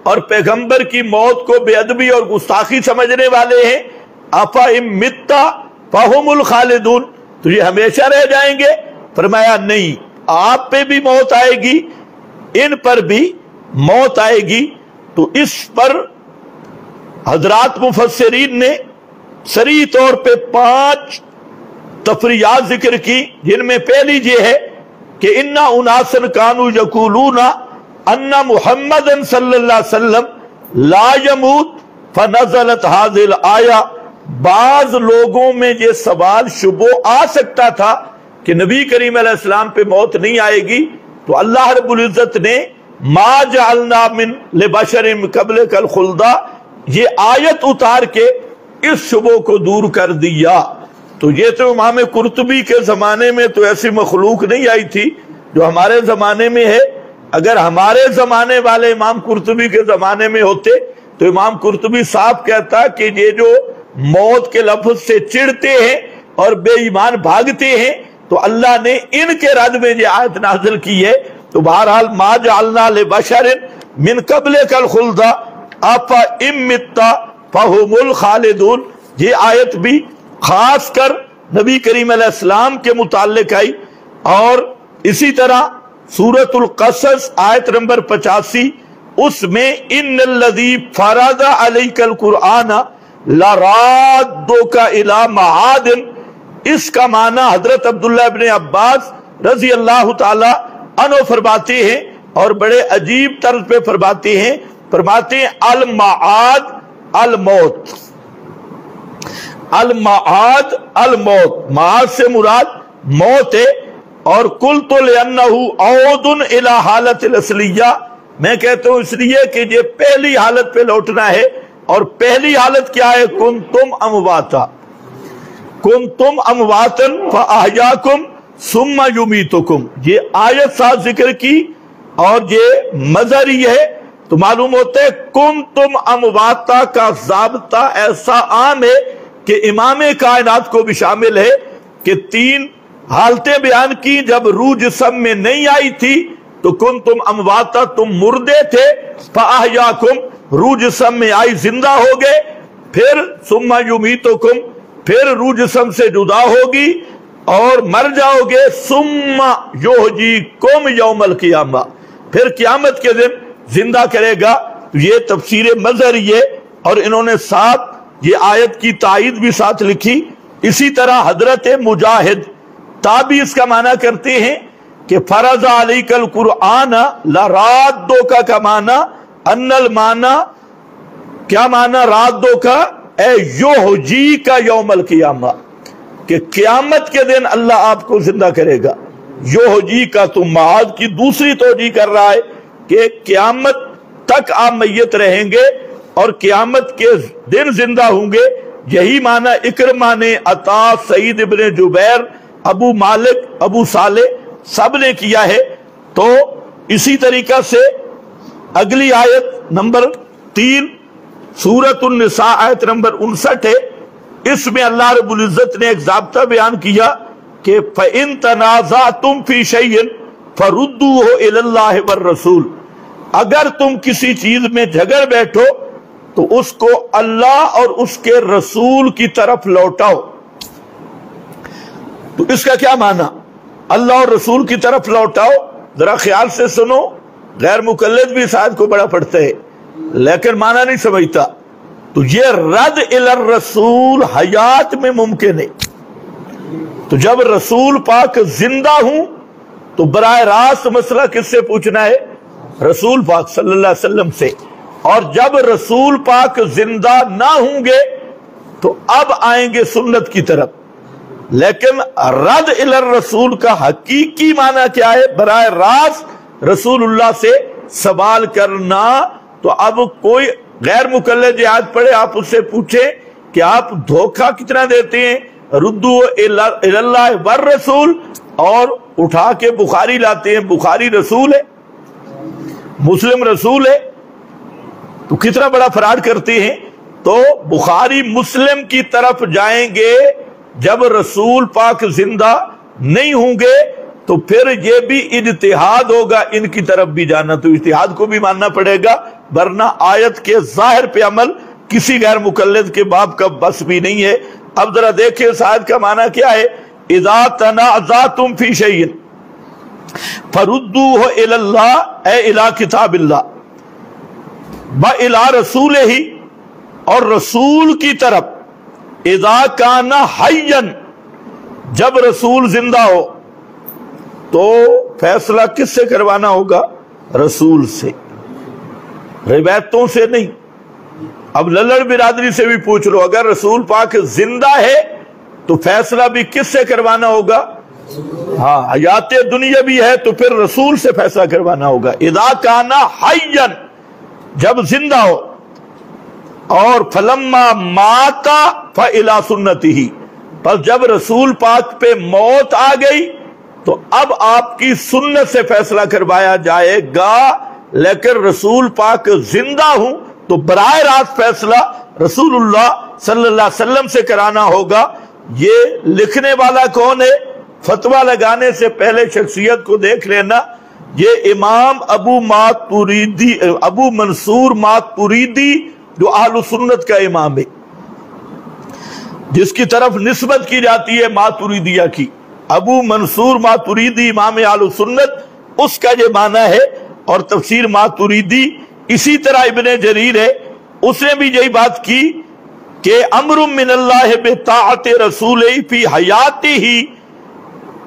اور پیغمبر کی موت کو بے ادبی اور گستاخی سمجھنے والے ہیں، افا ان مت فہم الخالدون، تو یہ ہمیشہ رہ جائیں گے؟ فرمایا نہیں، آپ پہ بھی موت آئے گی، ان پر بھی موت آئے گی۔ تو اس پر حضرات مفسرین نے صریح طور پہ 5 تفریعات ذکر کی، جن میں پہلی یہ ہے کہ انا اناسن کانوا یقولون ان محمد صلی اللہ علیہ وسلم لا یموت فنزلت هذه الآیہ، بعض لوگوں میں یہ سوال شبہ آ سکتا تھا کہ نبی کریم علیہ السلام پہ موت نہیں آئے گی، تو اللہ رب العزت نے ما جعلنا من لبشر من قبلک الخلد، یہ آیت اتار کے اس شبہ کو دور کر دیا۔ تو یہ تو امام قرطبی کے زمانے میں تو ایسی مخلوق نہیں آئی تھی جو ہمارے زمانے میں ہے۔ اگر ہمارے زمانے والے امام قرطبی کے زمانے میں ہوتے تو امام قرطبی صاحب کہتا کہ یہ جو موت کے لفظ سے چڑھتے ہیں اور بے ایمان بھاگتے ہیں تو اللہ نے ان کے رد میں یہ آیت نازل کی ہے۔ تو بہرحال ما جعلنا لبشر من قبلک الخلد افا ان مت فہم الخالدون، یہ آیت بھی خاص کر نبی کریم علیہ السلام کے متعلق آئی۔ اور اسی طرح سورۃ القصص آیت نمبر 85، اس میں ان الذی فرض علیک القرآن لرادک الی معاد اس کا معنی حضرت عبداللہ ابن عباس رضی اللہ تعالی عنہ فرماتے ہیں اور بڑے عجیب طرز پہ فرماتے ہیں المعاد الموت، المعاد الموت، معاد سے مراد موت ہے۔ اور قلت لأنہ عود الی حالت الاصلیہ، میں کہتا ہوں اس لیے کہ یہ پہلی حالت پہ لوٹنا ہے، اور پہلی حالت کیا ہے؟ کنتم امواتا، کنتم امواتا فاحیاکم ثم یمیتکم، یہ آیت ساتھ ذکر کی اور یہ مظہر ہی ہے، تو معلوم ہوتا ہے کنتم امواتا کا ضابطہ ایسا عام ہے کہ امام کائنات کو بھی شامل ہے کہ تین حالتیں بیان کی۔ جب روح جسم میں نہیں آئی تھی تو کنتم امواتا، تم مردے تھے، فاحیاکم، روح جسم میں آئی، زندہ ہو گئے، پھر ثم یمیتکم، پھر روح جسم سے جدا ہوگی اور مر جاؤ گے، ثم یحییکم یوم القیامہ، پھر قیامت کے دن زندہ کرے گا۔ یہ تفسیر مظہری ہے، اور انہوں نے ساتھ یہ آیت کی تائید بھی ساتھ لکھی۔ اسی طرح حضرت مجاہد تابعی اس کا معنی کرتے ہیں کہ فرض علیک القرآن لرادو کا معنی ان المعنی، کیا معنی رادو کا؟ اے یحیی کا یوم القیامہ، کہ قیامت کے دن اللہ آپ کو زندہ کرے گا۔ یحیی کا تو معاد کی دوسری توجیہ کر رہا ہے کہ قیامت تک آپ میت رہیں گے اور قیامت کے دن زندہ ہوں گے۔ یہی معنی اکرمہ نے، عطا، سعید ابن جبیر، ابو مالک، ابو صالح سب نے کیا ہے۔ تو اسی طریقہ سے اگلی آیت نمبر 3 سورۃ النساء آیت نمبر 59 ہے، اس میں اللہ رب العزت نے ایک ضابطہ بیان کیا کہ فَإِن تَنَازَعْتُمْ فِي شَيْءٍ فَرُدُّوهُ إِلَى اللَّهِ وَالرَّسُولِ، اگر تم کسی چیز میں جھگڑ بیٹھو تو اس کو اللہ اور اس کے رسول کی طرف لوٹاؤ۔ تو اس کا کیا معنی؟ اللہ اور رسول کی طرف لوٹاؤ، ذرا خیال سے سنو، غیر مقلد بھی اس آیت کو بڑا پڑھتا ہے لیکن معنی نہیں سمجھتا۔ تو یہ رد الی الرسول حیات میں ممکن ہے، تو جب رسول پاک زندہ ہوں تو براہ راست مسئلہ کس سے پوچھنا ہے؟ رسول پاک صلی اللہ علیہ وسلم سے، اور جب رسول پاک زندہ نہ ہوں گے تو اب آئیں گے سنت کی طرف۔ لیکن رد الی الرسول کا حقیقی معنی کیا ہے؟ براہ راست رسول اللہ سے سوال کرنا۔ تو اب کوئی غیر مقلد آیت پڑھے، آپ اس سے پوچھیں کہ آپ دھوکہ کتنا دیتے ہیں، ردو الی اللہ والرسول، اور اٹھا کے بخاری لاتے ہیں، بخاری رسول ہے، مسلم رسول ہے، تو کتنا بڑا فراڈ کرتے ہیں۔ تو بخاری مسلم کی طرف جائیں گے جب رسول پاک زندہ نہیں ہوں گے، تو پھر یہ بھی اجتہاد ہوگا ان کی طرف بھی جانا، تو اجتہاد کو بھی ماننا پڑے گا، ورنہ آیت کے ظاہر پہ عمل کسی غیر مقلد کے باب کا بس بھی نہیں ہے۔ اب ذرا دیکھیں اس آیت کا معنی کیا ہے؟ اذا تنازعتم فی شیء فردوہ الی اللہ، اے الی کتاب اللہ و الی رسولہ، اور رسول کی طرف، اذا کان حیا، جب رسول زندہ ہو تو فیصلہ کس سے کروانا ہوگا؟ رسول سے، روایتوں سے نہیں۔ اب للڑ برادری سے بھی پوچھ لو، اگر رسول پاک زندہ ہے تو فیصلہ بھی کس سے کروانا ہوگا؟ ہاں، حیات دنیا بھی ہے تو پھر رسول سے فیصلہ کروانا ہوگا۔ اذا کان حیا، جب زندہ ہو، اور فلما مات فإلی سنتہ، پس جب رسول پاک پہ موت آ گئی تو اب آپ کی سنت سے فیصلہ کروایا جائے گا۔ لیکن رسول پاک زندہ ہوں تو براہ راست فیصلہ رسول اللہ صلی اللہ علیہ وسلم سے کرانا ہوگا۔ یہ لکھنے والا کون ہے؟ فتویٰ لگانے سے پہلے شخصیت کو دیکھ لینا، یہ امام ابو منصور ماتوریدی، جو اہل سنت کا امام ہے، جس کی طرف نسبت کی جاتی ہے ماتوریدیہ کی، ابو منصور ماتوریدی امام اہل سنت، اس کا یہ معنی ہے۔ اور تفسیر ماتوریدی، اسی طرح ابن جریر ہے، اس نے بھی یہی بات کی کہ امر من اللہ بطاعت رسول فی حیاتی ہی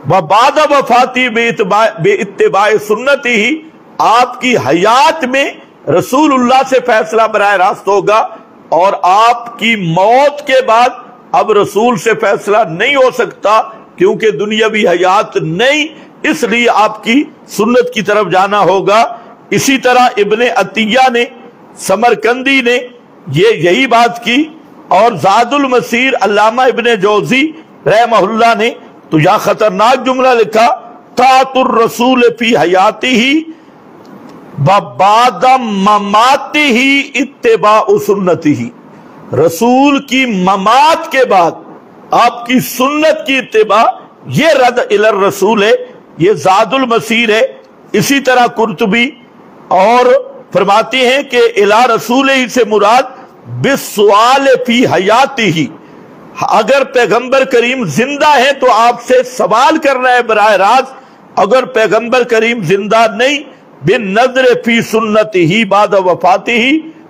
و بعد وفاتی باتباع سنتی ہی، آپ کی حیات میں رسول اللہ سے فیصلہ براہ راست ہوگا، اور آپ کی موت کے بعد اب رسول سے فیصلہ نہیں ہو سکتا، کیونکہ دنیاوی حیات نہیں، اس لیے آپ کی سنت کی طرف جانا ہوگا۔ اسی طرح ابن عطیہ نے، سمرقندی نے یہی بات کی، اور زاد المسیر علامہ ابن جوزی رحمہ اللہ نے تو یا خطرناک جملہ لکھا، طاعت الرسول فی حیاتہ بعد مماتہ اتباع سنتہ، رسول کی ممات کے بعد آپ کی سنت کی اتباع، یہ رد الی الرسول ہے، یہ زاد المسیر ہے۔ اسی طرح قرطبی اور فرماتے ہیں کہ الی رسول ہی سے مراد بالسؤال فی حیاتہ، اگر پیغمبر کریم زندہ ہیں تو آپ سے سوال کرنا ہے براہ راست، اگر پیغمبر کریم زندہ نہیں، بالنظر فی سنتہ بعد وفاتہ،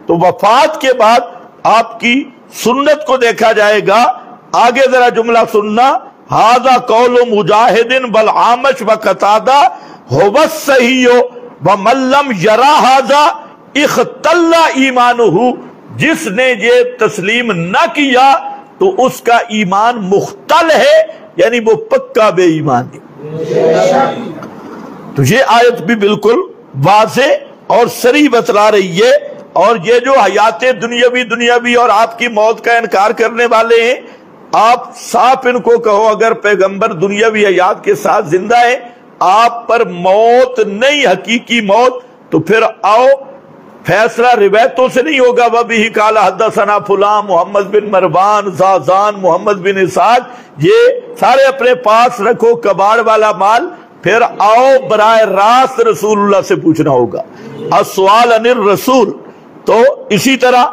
تو وفات کے بعد آپ کی سنت کو دیکھا جائے گا۔ آگے ذرا جملہ سننا، ھذا قول مجاہد والعامش وقتادہ ھو الصحیح ومن لم یرا ھذا اختل ایمانہ، جس نے یہ تسلیم نہ کیا تو اس کا ایمان مختل ہے، یعنی وہ پکا بے ایمان ہے۔ تو یہ آیت بھی بالکل واضح اور صریح بتلا رہی ہے، اور یہ جو حیات دنیاوی اور آپ کی موت کا انکار کرنے والے ہیں، آپ صاف ان کو کہو اگر پیغمبر دنیاوی حیات کے ساتھ زندہ ہے، آپ پر موت نہیں، حقیقی موت، تو پھر آؤ فیصلہ روایتوں سے نہیں ہوگا، وَبِهِ قَالَ حَدَّثَنَا فُلان محمد بن مروان زازان محمد بن اسحاق، یہ سارے اپنے پاس رکھو کباڑ والا مال، پھر آؤ براہ راست رسول اللہ سے پوچھنا ہوگا، السؤال عن الرسول۔ تو اسی طرح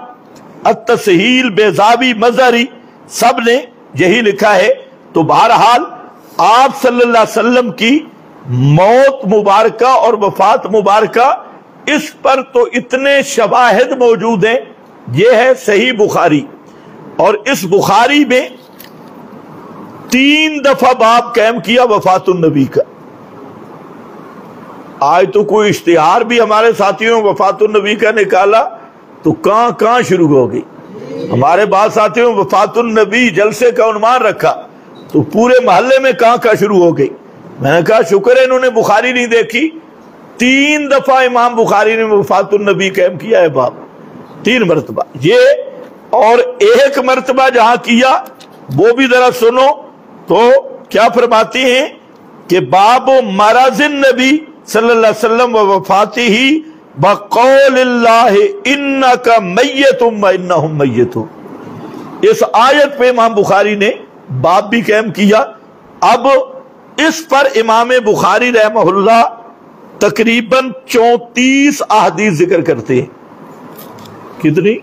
التسہیل بیضاوی مظہری سب نے یہی لکھا ہے۔ تو بہرحال آپ صلی اللہ علیہ وسلم کی موت مبارکہ اور وفات مبارکہ، اس پر تو اتنے شواہد موجود ہیں۔ یہ ہے صحیح بخاری، اور اس بخاری میں 3 دفعہ باب قائم کیا وفات النبی کا۔ آج تو کوئی اشتہار بھی ہمارے ساتھیوں نے وفات النبی کا نکالا تو کہاں شروع ہو گئی۔ ہمارے بعض ساتھیوں نے وفات النبی جلسے کا عنوان رکھا تو پورے محلے میں کہاں شروع ہو گئی۔ میں نے کہا شکر ہے انہوں نے بخاری نہیں دیکھی، 3 دفعہ امام بخاری نے وفات النبی قائم کیا ہے باب، 3 مرتبہ یہ، اور 1 مرتبہ جہاں کیا وہ بھی ذرا سنو تو کیا فرماتی ہیں کہ باب مرض النبی صلی اللہ علیہ وسلم و وفاتہ بقول اللہ انک میت و انہم میتون، اس آیت پہ امام بخاری نے باب بھی قائم کیا۔ اب اس پر امام بخاری رحمہ اللہ تقریباً 34 احادیث ذکر کرتے ہیں۔ کتنی؟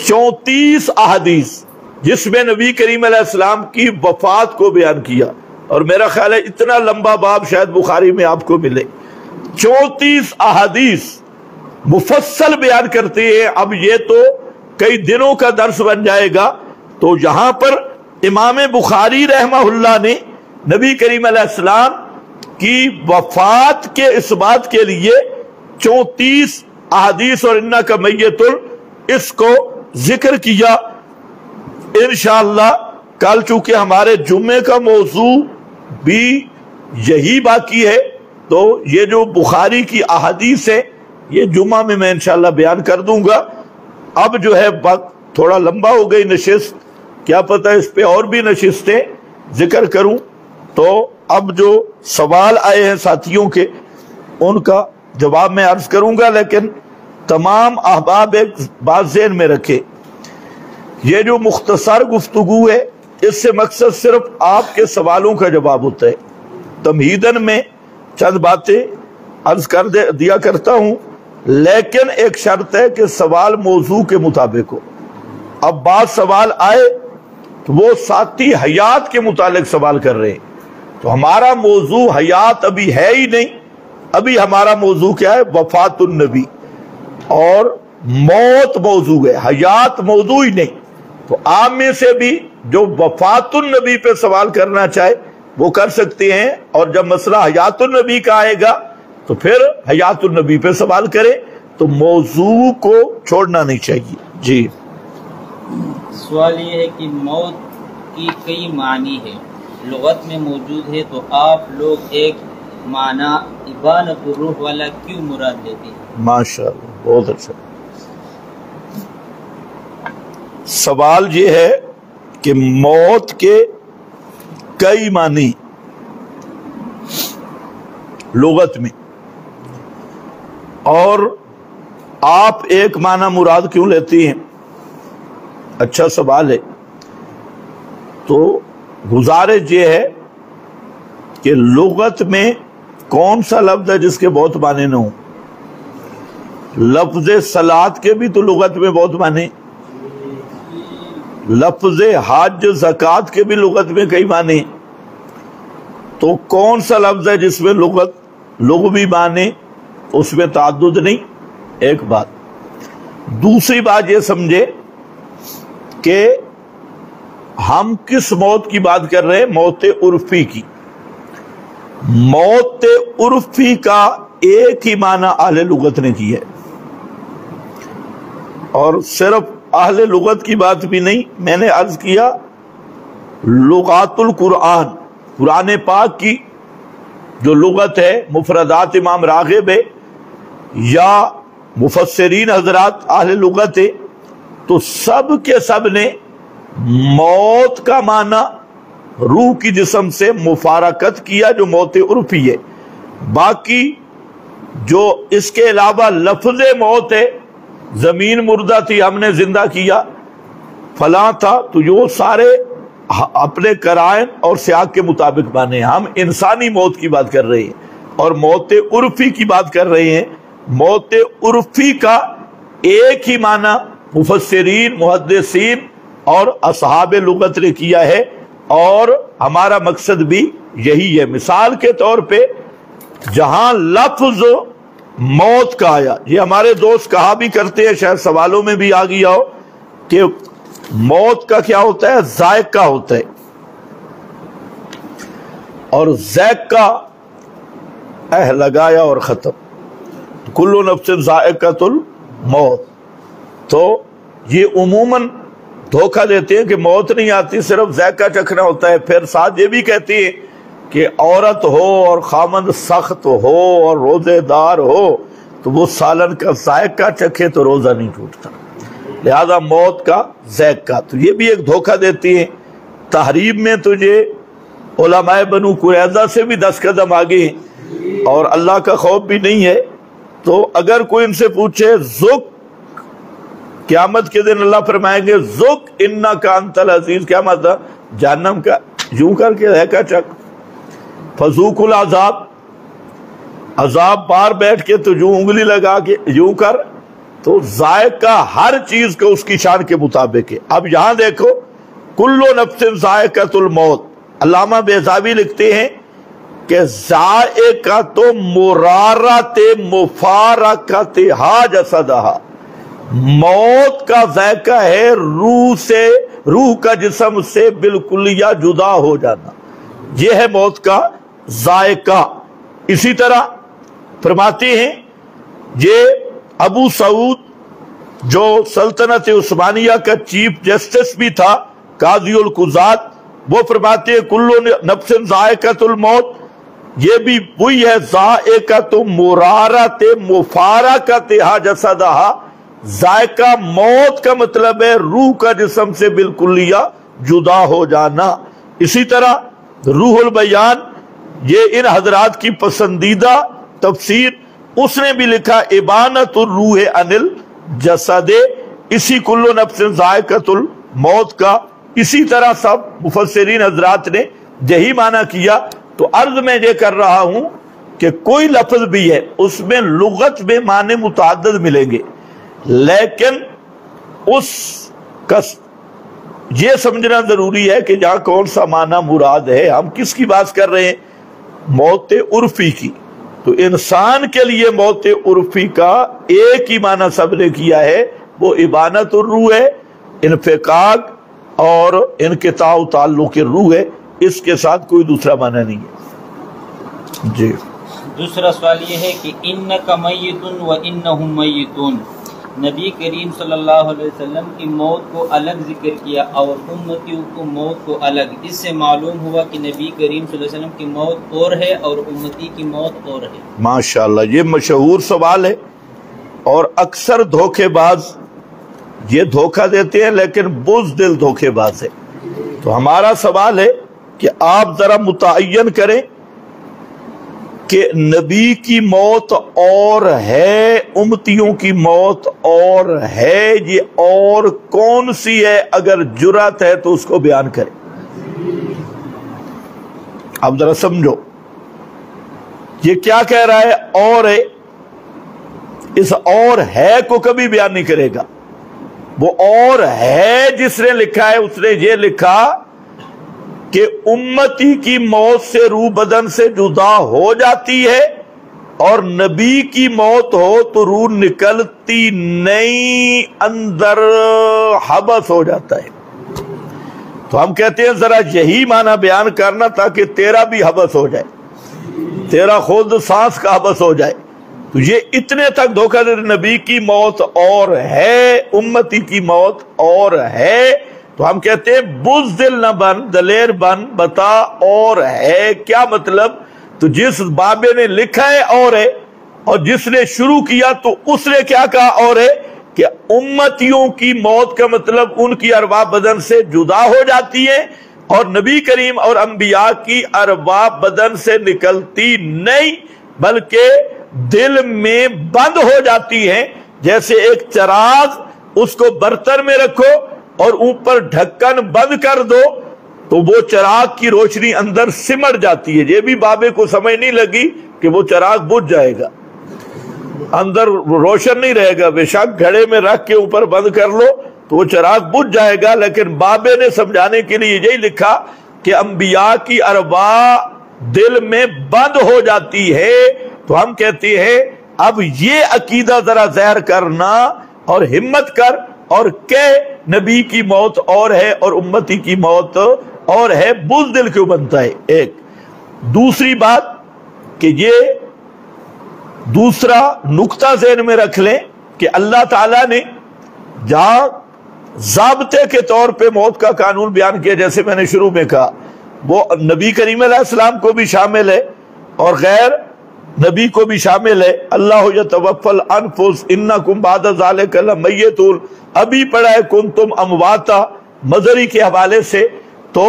34 احادیث، جس میں نبی کریم علیہ السلام کی وفات کو بیان کیا، اور میرا خیال ہے اتنا لمبا باب شاید بخاری میں آپ کو ملے۔ 34 احادیث مفصل بیان کرتے ہیں۔ اب یہ تو کئی دنوں کا درس بن جائے گا۔ تو یہاں پر امام بخاری رحمہ اللہ نے نبی کریم علیہ السلام کی وفات کے اس بات کے لیے 34 احادیث اور انہ کا میت اس کو ذکر کیا۔ انشاءاللہ کل چونکہ ہمارے جمعے کا موضوع بھی یہی باقی ہے، تو یہ جو بخاری کی احادیث ہے یہ جمعہ میں انشاءاللہ بیان کر دوں گا۔ اب جو ہے وقت تھوڑا لمبا ہو گئی نشست، کیا پتہ اس پہ اور بھی نشستیں ذکر کروں۔ تو اب جو سوال آئے ہیں ساتھیوں کے ان کا جواب میں عرض کروں گا، لیکن تمام احباب ایک بات ذہن میں رکھے، یہ جو مختصر گفتگو ہے اس سے مقصد صرف آپ کے سوالوں کا جواب ہوتا ہے۔ تمہیدن میں چند باتیں عرض کر دیا کرتا ہوں، لیکن ایک شرط ہے کہ سوال موضوع کے مطابق ہو۔ اب بعض سوال آئے تو وہ ساتھی حیات کے متعلق سوال کر رہے ہیں، تو ہمارا موضوع حیات ابھی ہے ہی نہیں، ابھی ہمارا موضوع کیا ہے؟ وفات النبی، اور موت موضوع ہے، حیات موضوع ہی نہیں۔ تو عام میں سے بھی جو وفات النبی پہ سوال کرنا چاہے وہ کر سکتے ہیں، اور جب مسئلہ حیات النبی کا آئے گا تو پھر حیات النبی پہ سوال کرے، تو موضوع کو چھوڑنا نہیں چاہیے۔ جی سوال یہ ہے کہ موت کی کئی معنی ہے، لغت میں موجود ہے، تو آپ لوگ ایک معنی ابانۃ الروح والا کیوں مراد لیتے ہیں؟ ماشاءاللہ، بہت اچھا سوال۔ یہ ہے کہ موت کے کئی معنی لغت میں، اور آپ ایک معنی مراد کیوں لیتی ہیں؟ اچھا سوال ہے۔ تو گزارش یہ ہے کہ لغت میں کون سا لفظ ہے جس کے بہت معنی نہ ہوں؟ لفظ صلاۃ کے بھی تو لغت میں بہت معنی، لفظ حج زکوٰۃ کے بھی لغت میں کئی معنی، تو کون سا لفظ ہے جس میں لغوی معنی اس میں تعدد نہیں؟ ایک بات۔ دوسری بات یہ سمجھے کہ ہم کس موت کی بات کر رہے ہیں؟ موت عرفی کی۔ موت عرفی کا ایک ہی معنی اہل لغت نے کی ہے، اور صرف اہل لغت کی بات بھی نہیں، میں نے عرض کیا لغات القرآن، قرآن پاک کی جو لغت ہے، مفردات امام راغب ہے یا مفسرین حضرات اہل لغت ہے، تو سب کے سب نے موت کا معنی روح کی جسم سے مفارقت کیا جو موت عرفی ہے۔ باقی جو اس کے علاوہ لفظ موت ہے، زمین مردہ تھی ہم نے زندہ کیا، فلاں تھا، تو یہ سارے اپنے قرائن اور سیاق کے مطابق مانے۔ ہم انسانی موت کی بات کر رہے ہیں اور موت عرفی کی بات کر رہے ہیں۔ موت عرفی کا ایک ہی معنی مفسرین، محدثین اور اصحاب لغت نے کیا ہے، اور ہمارا مقصد بھی یہی ہے۔ مثال کے طور پہ جہاں لفظ موت کا آیا، یہ ہمارے دوست کہا بھی کرتے ہیں، شاید سوالوں میں بھی آ گیا ہو، کہ موت کا کیا ہوتا ہے؟ ذائقہ ہوتا ہے، اور ذائقہ لگایا اور ختم، کل نفس ذائقۃ الموت۔ تو یہ عموماً دھوکہ دیتے ہیں کہ موت نہیں آتی، صرف ذائقہ چکھنا ہوتا ہے۔ پھر ساتھ یہ بھی کہتے ہیں کہ عورت ہو اور خامند سخت ہو اور روزے دار ہو تو وہ سالن کا ذائقہ چکھے تو روزہ نہیں ٹوٹتا، لہذا موت کا ذائقہ۔ تو یہ بھی ایک دھوکہ دیتی ہیں۔ تحریب میں تجھے علماء بنو قریظہ سے بھی 10 قدم آگے ہیں اور اللہ کا خوف بھی نہیں ہے۔ تو اگر کوئی ان سے پوچھے ذُق، قیامت کے دن اللہ فرمائیں گے ذُق انکا انت العزیز، کیا مطلب؟ جہنم کا یوں کر کے ذائقہ چکھ، فذوقوا العذاب، عذاب بار بیٹھ کے تو یوں انگلی لگا کے یوں کر، تو ذائقہ ہر چیز کو اس کی شان کے مطابق ہے۔ اب یہاں دیکھو کل نفس ذائقۃ الموت، علامہ بیضاوی لکھتے ہیں کہ ذائقۃ مرارۃ مفارقتھا جسدھا، موت کا ذائقہ ہے روح کا جسم سے بالکلیہ جدا ہو جانا، یہ ہے موت کا ذائقہ۔ اسی طرح فرماتے ہیں یہ ابو سعود جو سلطنت عثمانیہ کا چیف جسٹس بھی تھا، قاضی القضات، وہ فرماتے ہیں کل نفس ذائقۃ الموت، یہ بھی وہی ہے ذائقۃ مرارۃ مفارقتھا جسدھا۔ ذائقہ موت کا مطلب ہے روح کا جسم سے بالکلیہ جدا ہو جانا۔ اسی طرح روح البیان، یہ ان حضرات کی پسندیدہ تفسیر، اس نے بھی لکھا ابانۃ الروح عن الجسد، اسی کل نفس ذائقۃ الموت کا اسی طرح سب مفسرین حضرات نے یہی معنی کیا۔ تو عرض میں یہ کر رہا ہوں کہ کوئی لفظ بھی ہے اس میں لغت میں معنی متعدد ملیں گے، لیکن اس کا یہ سمجھنا ضروری ہے کہ جہاں کون سا معنی مراد ہے۔ ہم کس کی بات کر رہے ہیں؟ موت عرفی کی۔ تو انسان کے لیے موت عرفی کا ایک ہی معنی سب نے کیا ہے، وہ ابانۃ الروح ہے، انفقاق اور انقطاع تعلق روح ہے، اس کے ساتھ کوئی دوسرا معنی نہیں ہے۔ جی دوسرا سوال یہ ہے کہ انک میت و انہم میتون، نبی کریم صلی اللہ علیہ وسلم کی موت کو الگ ذکر کیا اور امتیوں کو موت کو الگ، اس سے معلوم ہوا کہ نبی کریم صلی اللہ علیہ وسلم کی موت اور ہے اور امتی کی موت اور ہے۔ ماشاءاللہ، یہ مشہور سوال ہے اور اکثر دھوکے باز یہ دھوکہ دیتے ہیں، لیکن بزدل دھوکے باز ہے۔ تو ہمارا سوال ہے کہ آپ ذرا متعین کریں کہ نبی کی موت اور ہے، امتیوں کی موت اور ہے، یہ اور کون سی ہے؟ اگر جرأت ہے تو اس کو بیان کریں۔ اب ذرا سمجھو یہ کیا کہہ رہا ہے، اور ہے، اس اور ہے کو کبھی بیان نہیں کرے گا۔ وہ اور ہے جس نے لکھا ہے اس نے یہ لکھا کہ امتی کی موت سے روح بدن سے جدا ہو جاتی ہے، اور نبی کی موت ہو تو روح نکلتی نہیں، اندر حبس ہو جاتا ہے۔ تو ہم کہتے ہیں ذرا یہی معنی بیان کرنا تاکہ تیرا بھی حبس ہو جائے، تیرا خود سانس کا حبس ہو جائے۔ تو یہ اتنے تک دھوکہ دے، نبی کی موت اور ہے، امتی کی موت اور ہے۔ تو ہم کہتے ہیں بزدل نہ بن، دلیر بن، بتا اور ہے کیا مطلب؟ تو جس بابے نے لکھا ہے اور ہے، اور جس نے شروع کیا تو اس نے کیا کہا اور ہے؟ کہ امتیوں کی موت کا مطلب ان کی ارواح بدن سے جدا ہو جاتی ہے، اور نبی کریم اور انبیاء کی ارواح بدن سے نکلتی نہیں بلکہ دل میں بند ہو جاتی ہیں۔ جیسے ایک چراغ، اس کو برتن میں رکھو اور اوپر ڈھکن بند کر دو تو وہ چراغ کی روشنی اندر سمٹ جاتی ہے۔ یہ بھی بابے کو سمجھ نہیں لگی کہ وہ چراغ بجھ جائے گا، اندر روشن نہیں رہے گا، بے شک گھڑے میں رکھ کے اوپر بند کر لو تو وہ چراغ بجھ جائے گا۔ لیکن بابے نے سمجھانے کے لیے یہی لکھا کہ انبیاء کی ارواح دل میں بند ہو جاتی ہے۔ تو ہم کہتے ہیں اب یہ عقیدہ ذرا ظاہر کرنا اور ہمت کر اور کہ نبی کی موت اور ہے اور امتی کی موت اور ہے، بزدل کیوں بنتا ہے؟ ایک دوسری بات کہ یہ دوسرا نقطہ ذہن میں رکھ لیں کہ اللہ تعالیٰ نے جہاں ضابطے کے طور پہ موت کا قانون بیان کیا، جیسے میں نے شروع میں کہا، وہ نبی کریم علیہ السلام کو بھی شامل ہے اور غیر نبی کو بھی شامل ہے۔ اللہ یتوفی الانفس انکم بعد ذالک لمیتون، ابھی پڑھا ہے کنتم امواتا مظہری کے حوالے سے۔ تو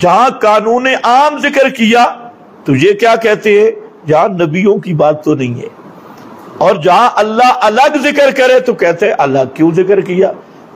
جہاں قانون عام ذکر کیا تو یہ کیا کہتے ہیں؟ جہاں نبیوں کی بات تو نہیں ہے، اور جہاں اللہ الگ ذکر کرے تو کہتے ہیں الگ کیوں ذکر کیا،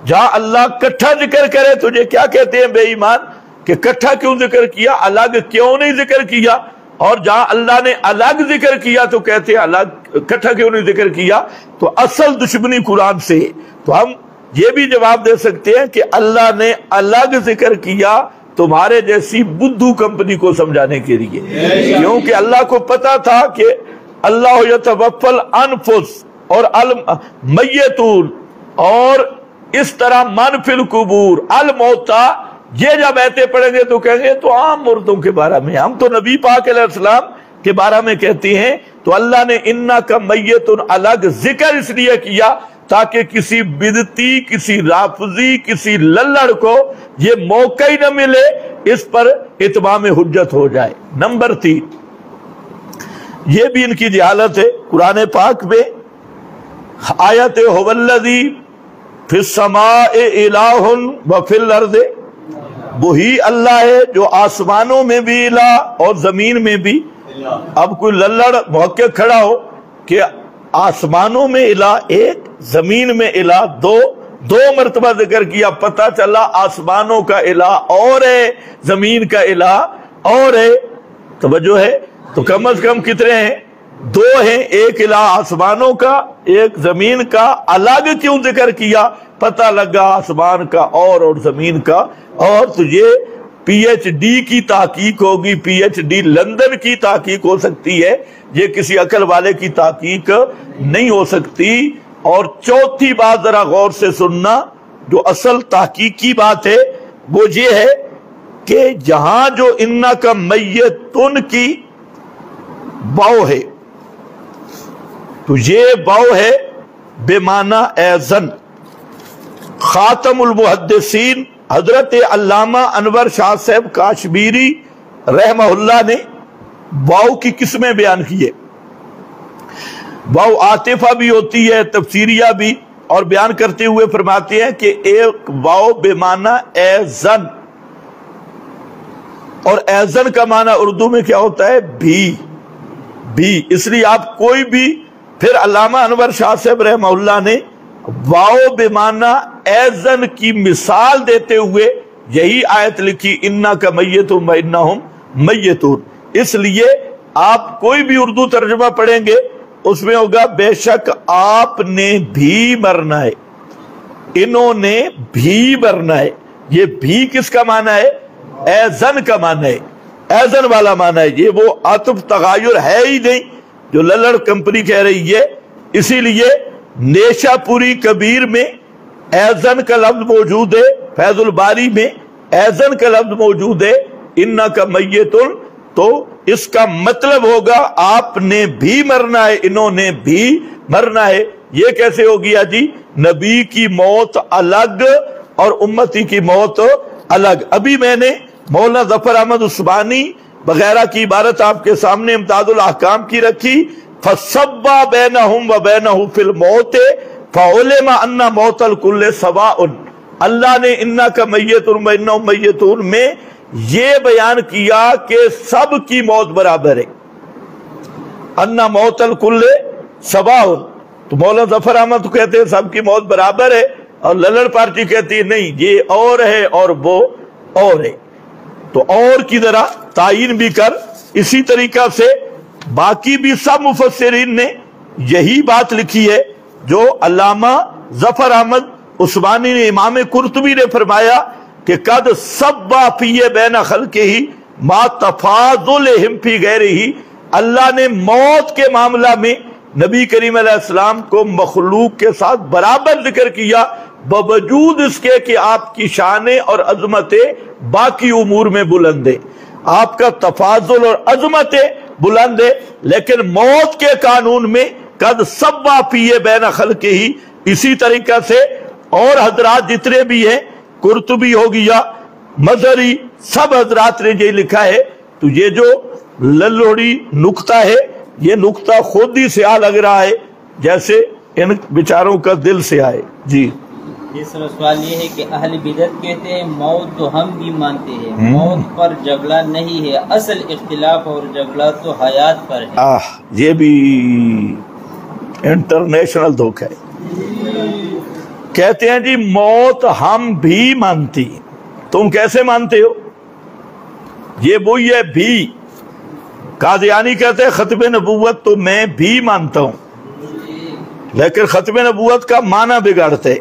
جہاں اللہ کٹھا ذکر کرے تو یہ کیا کہتے ہیں بے ایمان کہ کٹھا کیوں ذکر کیا، الگ کیوں نہیں ذکر کیا، اور جہاں اللہ نے الگ ذکر کیا تو کہتے ہیں الگ کٹھا کیوں نہیں ذکر کیا۔ تو اصل دشمنی قرآن سے۔ تو ہم یہ بھی جواب دے سکتے ہیں کہ اللہ نے الگ ذکر کیا تمہارے جیسی بدھو کمپنی کو سمجھانے کے لیے، کیونکہ اللہ کو پتا تھا کہ اللہ یتوفی الانفس اور المیتون اور اس طرح من فی القبور الموتا، یہ جب ایتے پڑھیں گے تو کہیں گے تو عام مردوں کے بارے میں، ہم تو نبی پاک علیہ السلام کے بارے میں کہتے ہیں۔ تو اللہ نے انکا میتون الگ ذکر اس لیے کیا تاکہ کسی بدعتی، کسی رافضی، کسی للڑ کو یہ موقع ہی نہ ملے، اس پر اتمام حجت ہو جائے۔ نمبر 3، یہ بھی ان کی جہالت ہے۔ قرآن پاک میں آیت هو الذی فی السماء الہ وفی الارض، وہی اللہ ہے جو آسمانوں میں بھی الہ اور زمین میں بھی۔ اب کوئی للڑ محقق کھڑا ہو کہ آسمانوں میں الہ ایک، زمین میں الہ دو مرتبہ ذکر کیا، پتہ چلا آسمانوں کا الہ اور ہے، زمین کا الہ اور ہے۔ توجہ ہے؟ تو کم از کم کتنے ہیں؟ 2 ہیں، ایک الہ آسمانوں کا، ایک زمین کا۔ الگ کیوں ذکر کیا؟ پتہ لگا آسمان کا اور زمین کا۔ اور تو یہ پی ایچ ڈی کی تحقیق ہوگی، پی ایچ ڈی لندن کی تحقیق ہو سکتی ہے، یہ کسی عقل والے کی تحقیق نہیں ہو سکتی۔ اور چوتھی بات ذرا غور سے سننا، جو اصل تحقیقی بات ہے وہ یہ ہے کہ جہاں جو انا کا میتن کی واو ہے تو یہ واو ہے بے معنی ایزن. خاتم المحدثین حضرت علامہ انور شاہ صاحب کاشمیری رحمہ اللہ نے واو کی قسمیں بیان کی ہے. واو عاطفہ بھی ہوتی ہے، تفسیریہ بھی، اور بیان کرتے ہوئے فرماتے ہیں کہ ایک واو بے معنی ایزن، اور ایزن کا معنی اردو میں کیا ہوتا ہے؟ بھی. اس لیے آپ کوئی بھی پھر علامہ انور شاہ صاحب رحمہ اللہ نے واو بے معنی ایزن کی مثال دیتے ہوئے یہی آیت لکھی انا کا میتون و انہم میتون. اس لیے آپ کوئی بھی اردو ترجمہ پڑھیں گے اس میں ہوگا بے شک آپ نے بھی مرنا ہے، انہوں نے بھی مرنا ہے. یہ بھی کس کا معنی ہے؟ ایزن کا معنی ہے، ایزن والا معنی ہے. یہ وہ عطف تغایر ہے ہی نہیں جو للڑ کمپنی کہہ رہی ہے. اسی لیے نیشہ پوری کبیر میں ایزن کا لفظ موجود ہے، فیض الباری میں ایزن کا لفظ موجود ہے، انا کا میتن. تو اس کا مطلب ہوگا آپ نے بھی مرنا ہے، انہوں نے بھی مرنا ہے. یہ کیسے ہو گیا جی؟ نبی کی موت الگ اور امتی کی موت الگ. ابھی میں نے مولانا ظفر احمد عثمانی وغیرہ کی عبارت آپ کے سامنے امداد الاحکام کی رکھی. فَصَبَّا بَيْنَهُمْ وَبَيْنَهُ فِي الْمَوْتِ فَعُلِمَ أَنَّ مَوْتَ الْكُلِّ سَوَاءٌ. اللہ نے انا کا میتون وانہم میتون میں یہ بیان کیا کہ سب کی موت برابر ہے. انا موت الکل سواء. تو مولانا ظفر احمد کہتے ہیں سب کی موت برابر ہے، اور للڑ پارٹی کہتی ہے نہیں یہ اور ہے اور وہ اور ہے. تو اور کی ذرا تعین بھی کر. اسی طریقہ سے باقی بھی سب مفسرین نے یہی بات لکھی ہے جو علامہ ظفر احمد عثمانی نے، امام قرطبی نے فرمایا کہ قد صبا فی بین خلقہ ما تفاضلہم فی غیرہ. اللہ نے موت کے معاملہ میں نبی کریم علیہ السلام کو مخلوق کے ساتھ برابر ذکر کیا، باوجود اس کے کہ آپ کی شانیں اور عظمتیں باقی امور میں بلند ہے. آپ کا تفاضل اور عظمتیں بلند ہے، لیکن موت کے قانون میں قد صبا فی بین خلقہ. اسی طریقہ سے اور حضرات جتنے بھی ہیں، قرطبی ہو گیا، مظہری، سب حضرات نے یہ لکھا ہے. تو یہ جو للوڑی نقطہ ہے یہ نقطہ خود ہی سیاہ لگ رہا ہے جیسے ان بیچاروں کا دل سے آئے. جی تیسرا سوال یہ ہے کہ اہل بدعت کہتے ہیں موت تو ہم بھی مانتے ہیں، موت پر جھگڑا نہیں ہے، اصل اختلاف اور جھگڑا تو حیات پر ہے. یہ بھی انٹرنیشنل دھوکہ ہے. کہتے ہیں جی موت ہم بھی مانتی. تم کیسے مانتے ہو؟ یہ وہی ہے بھی. قادیانی کہتے ہیں ختم نبوت تو میں بھی مانتا ہوں، لیکن ختم نبوت کا معنی بگاڑتے.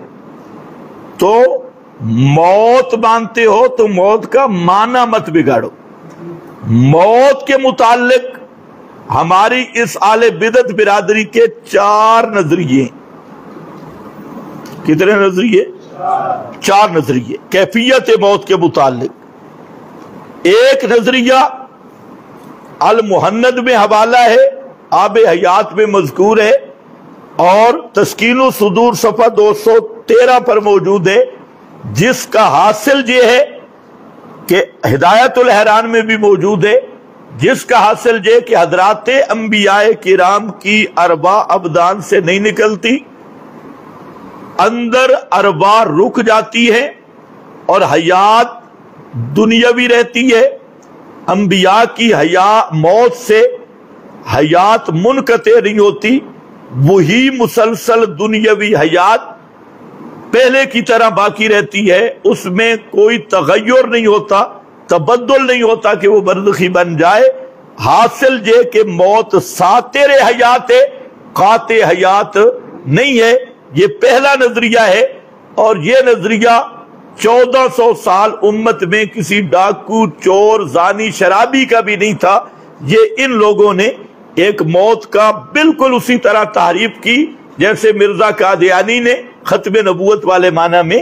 تو موت مانتے ہو تو موت کا معنی مت بگاڑو. موت کے متعلق ہماری اس اہل بدعت برادری کے 4 نظریے. کتنے نظریے؟ 4 نظریے کیفیت موت کے متعلق. ایک نظریہ المحند میں حوالہ ہے، آب حیات میں مذکور ہے، اور تسکین الصدور صفحہ 213 پر موجود ہے، جس کا حاصل یہ ہے کہ ہدایت الحیران میں بھی موجود ہے، جس کا حاصل یہ کہ حضرات انبیاء کرام کی ارواح ابدان سے نہیں نکلتی، اندر ارواح رک جاتی ہے اور حیات دنیاوی رہتی ہے. انبیاء کی موت سے حیات منقطع نہیں ہوتی، وہی مسلسل دنیاوی حیات پہلے کی طرح باقی رہتی ہے. اس میں کوئی تغیر نہیں ہوتا، تبدل نہیں ہوتا کہ وہ برزخی بن جائے. حاصل یہ کہ موت ساتر حیات ہے، قاطع حیات نہیں ہے. یہ پہلا نظریہ ہے، اور یہ نظریہ 1400 سال امت میں کسی ڈاکو، چور، زانی، شرابی کا بھی نہیں تھا. یہ ان لوگوں نے ایک موت کا بالکل اسی طرح تعریف کی جیسے مرزا قادیانی نے ختم نبوت والے معنی میں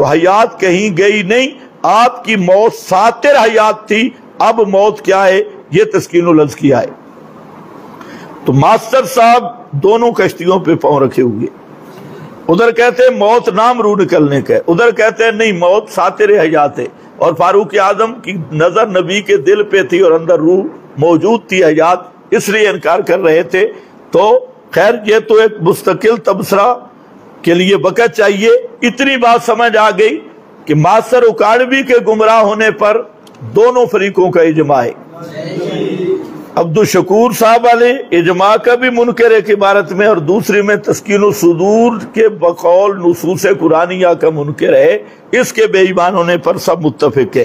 تو حیات کہیں گئی نہیں، آپ کی موت ساتر حیات تھی، اب موت کیا ہے، یہ تسکین العز کیا ہے۔ تو ماسٹر صاحب دونوں کشتیوں پہ پاؤں رکھے ہوئے، ادھر کہتے ہیں موت نام روح نکلنے کا ہے، ادھر کہتے ہیں نہیں موت ساتر حیات ہے، اور فاروق اعظم کی نظر نبی کے دل پہ تھی اور اندر روح موجود تھی حیات، اس لیے انکار کر رہے تھے۔ تو خیر یہ تو ایک مستقل تبصرہ کے لیے وقت چاہیے۔ اتنی بات سمجھ آ گئی کہ ماسٹر اکاڑوی کے گمراہ ہونے پر دونوں فریقوں کا اجماع ہے۔ عبدالشکور صاحب والے اجماع کا بھی منکر ایک عبارت میں، اور دوسری میں تسکین الصدور کے بقول نصوص قرآنیہ کا منکر ہے، اس کے بے ایمان ہونے پر سب متفق ہے۔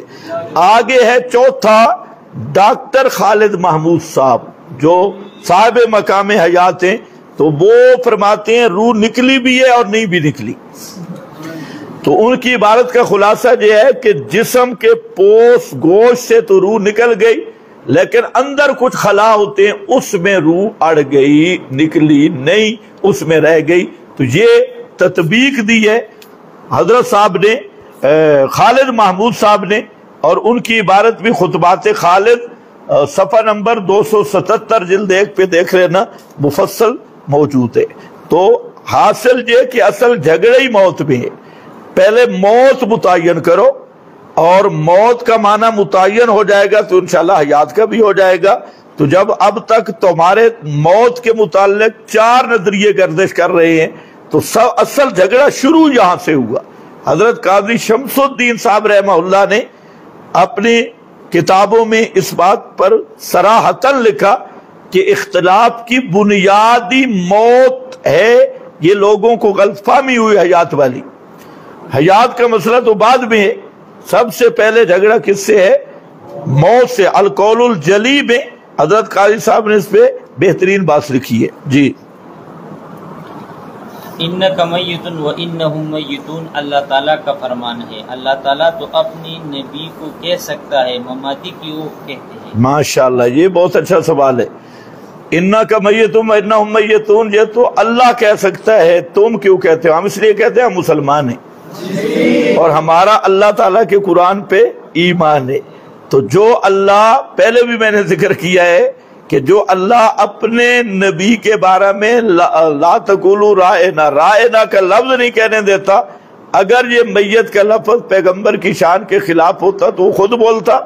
آگے ہے چوتھا ڈاکٹر خالد محمود صاحب جو صاحب مقام حیات ہیں، تو وہ فرماتے ہیں روح نکلی بھی ہے اور نہیں بھی نکلی۔ تو ان کی عبارت کا خلاصہ یہ ہے کہ جسم کے پوست گوشت سے تو روح نکل گئی، لیکن اندر کچھ خلا ہوتے ہیں، اس میں روح اڑ گئی، نکلی نہیں، اس میں رہ گئی۔ تو یہ تطبیق دی ہے حضرت صاحب نے، خالد محمود صاحب نے، اور ان کی عبارت بھی خطبات خالد صفحہ نمبر 277 جلد 1 پہ دیکھ لینا، مفصل موجود ہے۔ تو حاصل یہ کہ اصل جھگڑے ہی موت میں ہے، پہلے موت متعین کرو، اور موت کا معنی متعین ہو جائے گا تو انشاءاللہ حیات کا بھی ہو جائے گا۔ تو جب اب تک تمہارے موت کے متعلق 4 نظریے گردش کر رہے ہیں، تو اصل جھگڑا شروع یہاں سے ہوا۔ حضرت قاضی شمس الدین صاحب رحمہ اللہ نے اپنی کتابوں میں اس بات پر صراحتاً لکھا کہ اختلاف کی بنیادی موت ہے، یہ لوگوں کو غلط فہمی ہوئی حیات والی۔ حیات کا مسئلہ تو بعد میں ہے، سب سے پہلے جھگڑا کس سے ہے؟ موت سے۔ القول الجلی میں حضرت قاضی صاحب نے اس پہ بہترین بات لکھی ہے۔ جی انک میت و انہم میتون، اللہ تعالیٰ کا فرمان ہے۔ اللہ تعالیٰ تو اپنی نبی کو کہہ سکتا ہے، مماتی کیوں کہتے ہیں؟ ماشاءاللہ، یہ بہت اچھا سوال ہے۔ انک میتون و انہم میتون، یہ تو اللہ کہہ سکتا ہے، تم کیوں کہتے ہو؟ ہم اس لیے کہتے ہیں ہم مسلمان ہیں اور ہمارا اللہ تعالیٰ کے قرآن پہ ایمان ہے۔ تو جو اللہ، پہلے بھی میں نے ذکر کیا ہے کہ جو اللہ اپنے نبی کے بارے میں لا تقولوا رائنا، رائنا کا لفظ نہیں کہنے دیتا، اگر یہ میت کا لفظ پیغمبر کی شان کے خلاف ہوتا تو وہ خود بولتا۔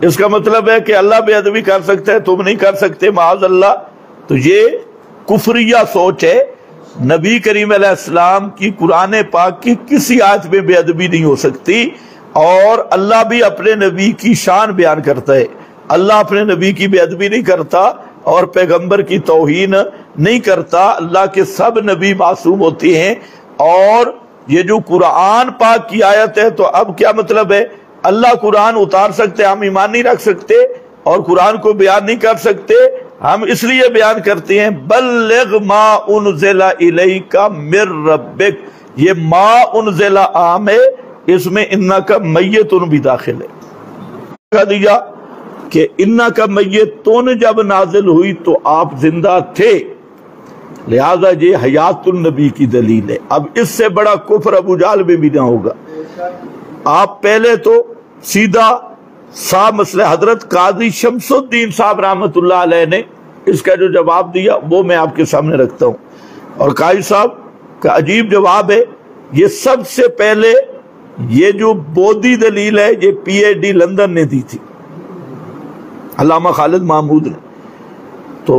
اس کا مطلب ہے کہ اللہ بے ادبی کر سکتا ہے، تم نہیں کر سکتے، معاذ اللہ۔ تو یہ کفریہ سوچ ہے۔ نبی کریم علیہ السلام کی قرآن پاک کی کسی آیت میں بے ادبی نہیں ہو سکتی، اور اللہ بھی اپنے نبی کی شان بیان کرتا ہے۔ اللہ اپنے نبی کی بے ادبی نہیں کرتا اور پیغمبر کی توہین نہیں کرتا۔ اللہ کے سب نبی معصوم ہوتے ہیں۔ اور یہ جو قرآن پاک کی آیت ہے، تو اب کیا مطلب ہے؟ اللہ قرآن اتار سکتے، ہم ایمان نہیں رکھ سکتے اور قرآن کو بیان نہیں کر سکتے؟ ہم اس لیے بیان کرتے ہیں بلغ ما انزل الیک من ربک، یہ ما انزل عام ہے، اس میں انک میتون بھی داخل ہے۔ کہا دیا کہ انک میتون جب نازل ہوئی تو آپ زندہ تھے، لہذا یہ حیات النبی کی دلیل ہے۔ اب اس سے بڑا کفر ابو جہل میں بھی نہ ہوگا۔ آپ پہلے تو سیدھا صاحب مسئلہ حضرت قاضی شمس الدین صاحب رحمۃ اللہ علیہ نے اس کا جو جواب دیا وہ میں آپ کے سامنے رکھتا ہوں، اور قاضی صاحب کا عجیب جواب ہے۔ یہ سب سے پہلے یہ جو بودی دلیل ہے، یہ پی ایچ ڈی لندن نے دی تھی، علامہ خالد محمود نے۔ تو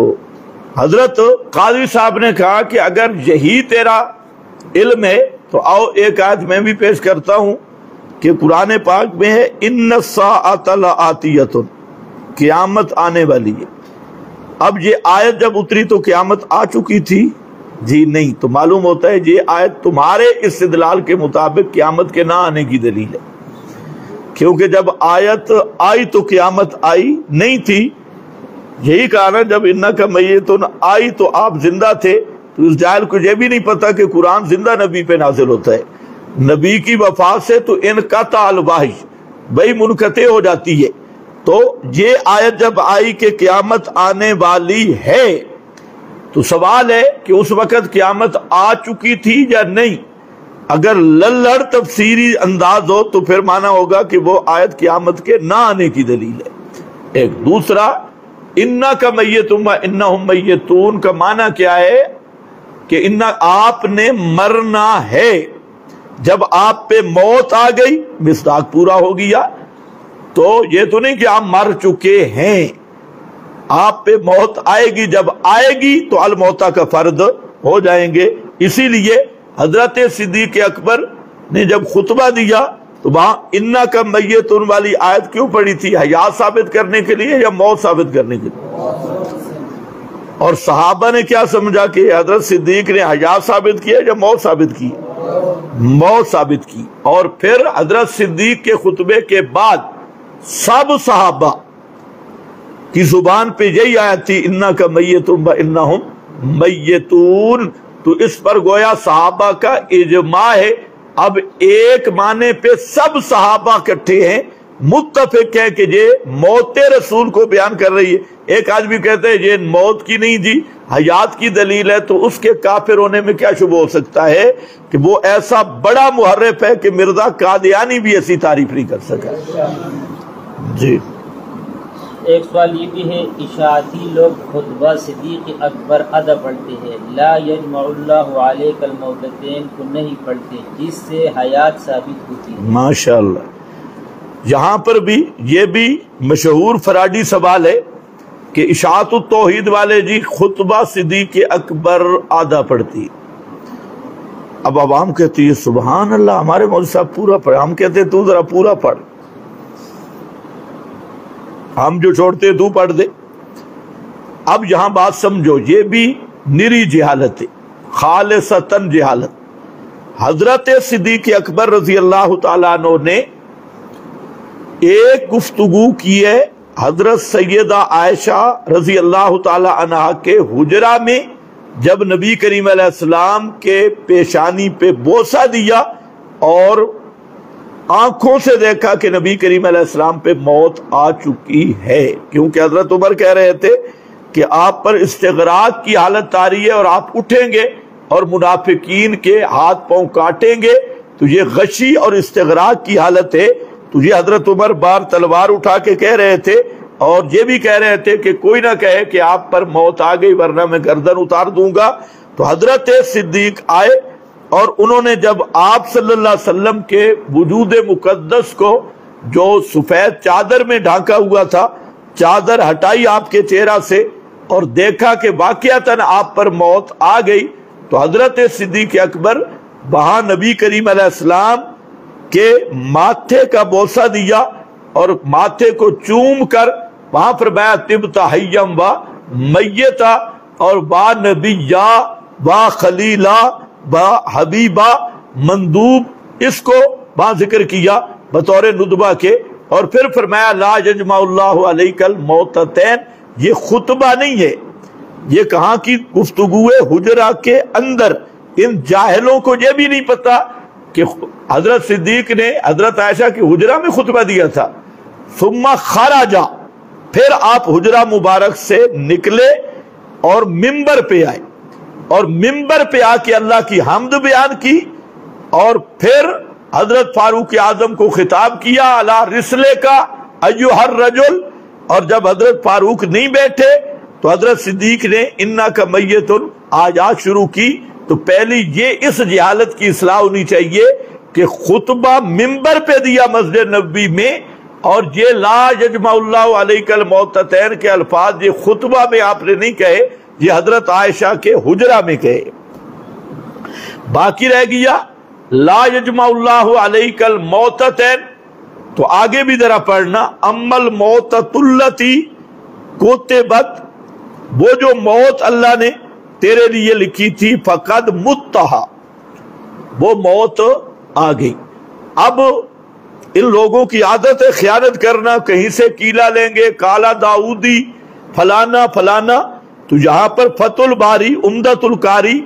حضرت قاضی صاحب نے کہا کہ اگر یہی تیرا علم ہے تو آؤ ایک آیت میں بھی پیش کرتا ہوں کہ قرآن پاک میں ہے ان الساعۃ لآتیۃ، قیامت آنے والی ہے۔ اب یہ آیت جب اتری تو قیامت آ چکی تھی؟ جی نہیں۔ تو معلوم ہوتا ہے یہ آیت تمہارے استدلال کے مطابق قیامت کے نہ آنے کی دلیل ہے، کیونکہ جب آیت آئی تو قیامت آئی نہیں تھی۔ یہی کہا نا جب انک میتون آئی تو آپ زندہ تھے، تو اس جاہل کو یہ بھی نہیں پتا کہ قرآن زندہ نبی پہ نازل ہوتا ہے۔ نبی کی وفات سے تو انقطع الوحی، وہی منقطع ہو جاتی ہے۔ تو یہ آیت جب آئی کہ قیامت آنے والی ہے، تو سوال ہے کہ اس وقت قیامت آ چکی تھی یا نہیں؟ اگر للڑ تفسیری انداز ہو تو پھر مانا ہوگا کہ وہ آیت قیامت کے نہ آنے کی دلیل ہے۔ ایک دوسرا انا کا میتون انہم میتون کا معنی کیا ہے کہ آپ نے مرنا ہے، جب آپ پہ موت آ گئی مصداق پورا ہو گیا، تو یہ تو نہیں کہ آپ مر چکے ہیں، آپ پہ موت آئے گی، جب آئے گی تو الموتا کا فرد ہو جائیں گے۔ اسی لیے حضرت صدیق اکبر نے جب خطبہ دیا تو وہاں انا کا میتون والی آیت کیوں پڑھی تھی؟ حیات ثابت کرنے کے لیے یا موت ثابت کرنے کے لیے؟ اور صحابہ نے کیا سمجھا کہ حضرت صدیق نے حیات ثابت کیا یا موت ثابت کی؟ موت ثابت کی۔ اور پھر حضرت صدیق کے خطبے کے بعد سب صحابہ کی زبان پہ یہی آیت تھی انا کا میتون انہم میتون، تو اس پر گویا صحابہ کا اجماع ہے۔ اب ایک معنی پہ سب صحابہ اکٹھے ہیں، متفق ہے کہ یہ موت رسول کو بیان کر رہی ہے۔ ایک آدمی کہتے ہیں یہ موت کی نہیں جی حیات کی دلیل ہے، تو اس کے کافر ہونے میں کیا شبہ ہو سکتا ہے کہ وہ ایسا بڑا محرف ہے کہ مرزا قادیانی بھی ایسی تعریف نہیں کر سکا۔ جی ایک سوال یہ بھی ہے، اشاعتی لوگ خطبہ صدیق اکبر ادا پڑھتے ہیں، لا یجمع اللہ علیک الموتتین کو نہیں پڑھتے، جس سے حیات ثابت ہوتی ہے۔ ماشاءاللہ، یہاں پر بھی یہ بھی مشہور فراڈی سوال ہے کہ اشاعت التوحید والے جی خطبہ صدیق اکبر آدھا پڑھتی، اب عوام کہتی ہے سبحان اللہ ہمارے مولوی صاحب پورا پڑھ، ہم کہتے ہیں تو ذرا پورا پڑھ، ہم جو چھوڑتے ہیں تو پڑھ دے۔ اب یہاں بات سمجھو، یہ بھی نری جہالت ہے، خالصتاً جہالت۔ حضرت صدیق اکبر رضی اللہ تعالیٰ عنہ نے ایک گفتگو کی ہے حضرت سیدہ عائشہ رضی اللہ تعالیٰ عنہ کے حجرہ میں، جب نبی کریم علیہ السلام کے پیشانی پہ بوسہ دیا اور آنکھوں سے دیکھا کہ نبی کریم علیہ السلام پہ موت آ چکی ہے، کیونکہ حضرت عمر کہہ رہے تھے کہ آپ پر استغراق کی حالت آ رہی ہے اور آپ اٹھیں گے اور منافقین کے ہاتھ پاؤں کاٹیں گے، تو یہ غشی اور استغراق کی حالت ہے۔ تو یہ حضرت عمر بار تلوار اٹھا کے کہہ رہے تھے، اور یہ بھی کہہ رہے تھے کہ کوئی نہ کہے کہ آپ پر موت آ گئی ورنہ میں گردن اتار دوں گا۔ تو حضرت صدیق آئے اور انہوں نے جب آپ صلی اللہ علیہ وسلم کے وجود مقدس کو جو سفید چادر میں ڈھانکا ہوا تھا، چادر ہٹائی آپ کے چہرہ سے اور دیکھا کہ واقعتاً آپ پر موت آ گئی، تو حضرت صدیق اکبر وہاں نبی کریم علیہ السلام کے ماتھے کا بوسہ دیا اور ماتھے کو چوم کر وہاں فرمایا طبت حیم و میتا، اور با نبیہ با خلیلہ با حبیبہ مندوب، اس کو وہاں ذکر کیا بطور ندبہ کے، اور پھر فرمایا لا یجمع اللہ علیک الموتتین۔ یہ خطبہ نہیں ہے، یہ کہاں کی گفتگو ہے؟ حجرہ کے اندر۔ ان جاہلوں کو یہ بھی نہیں پتا کہ حضرت صدیق نے حضرت عائشہ کی حجرہ میں خطبہ دیا تھا۔ ثم خرجا، پھر آپ حجرہ مبارک سے نکلے اور منبر پہ آئے، اور منبر پہ آ کے اللہ کی حمد بیان کی، اور پھر حضرت فاروق اعظم کو خطاب کیا علی رسلے کا ایھا الرجل، اور جب حضرت فاروق نہیں بیٹھے تو حضرت صدیق نے انا کا میتن آیات شروع کی۔ تو پہلی یہ اس جہالت کی اصلاح ہونی چاہیے کہ خطبہ منبر پہ دیا مسجد نبوی میں، اور یہ لا یجمع اللہ علیک الموتتین کے الفاظ یہ خطبہ میں آپ نے نہیں کہے، یہ حضرت عائشہ کے حجرہ میں کہے۔ باقی رہ گیا لا یجمع اللہ علیک الموتتین، تو آگے بھی ذرا پڑھنا، اما الموتۃ التی کتبت، وہ جو موت اللہ نے تیرے لیے لکھی تھی، فقد متہا، وہ موت آ گئی۔ اب ان لوگوں کی عادت ہے خیانت کرنا، کہیں سے کیلا لیں گے، کالا داؤدی فلانا فلانا، تو یہاں پر فتح الباری، عمدۃ القاری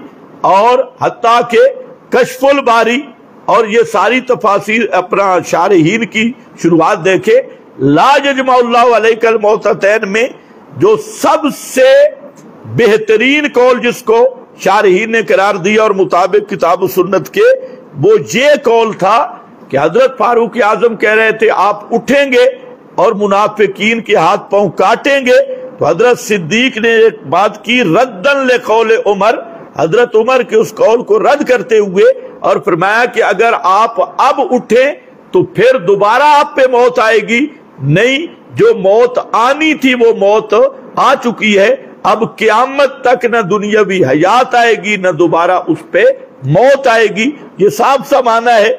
اور حتیٰ کہ کشف الباری اور یہ ساری تفاسیر اپنا شارحین کی شروعات دیکھے، لا یجمع اللہ علیک الموتتین میں جو سب سے بہترین قول جس کو شارحین نے قرار دیا اور مطابق کتاب و سنت کے، وہ یہ قول تھا کہ حضرت فاروق اعظم کہہ رہے تھے آپ اٹھیں گے اور منافقین کے ہاتھ پاؤں کاٹیں گے، تو حضرت صدیق نے ایک بات کی ردن لقول عمر، حضرت عمر کے اس قول کو رد کرتے ہوئے، اور فرمایا کہ اگر آپ اب اٹھیں تو پھر دوبارہ آپ پہ موت آئے گی، نہیں، جو موت آنی تھی وہ موت آ چکی ہے، اب قیامت تک نہ دنیاوی حیات آئے گی نہ دوبارہ اس پہ موت آئے گی۔ یہ صاف سا معنی ہے،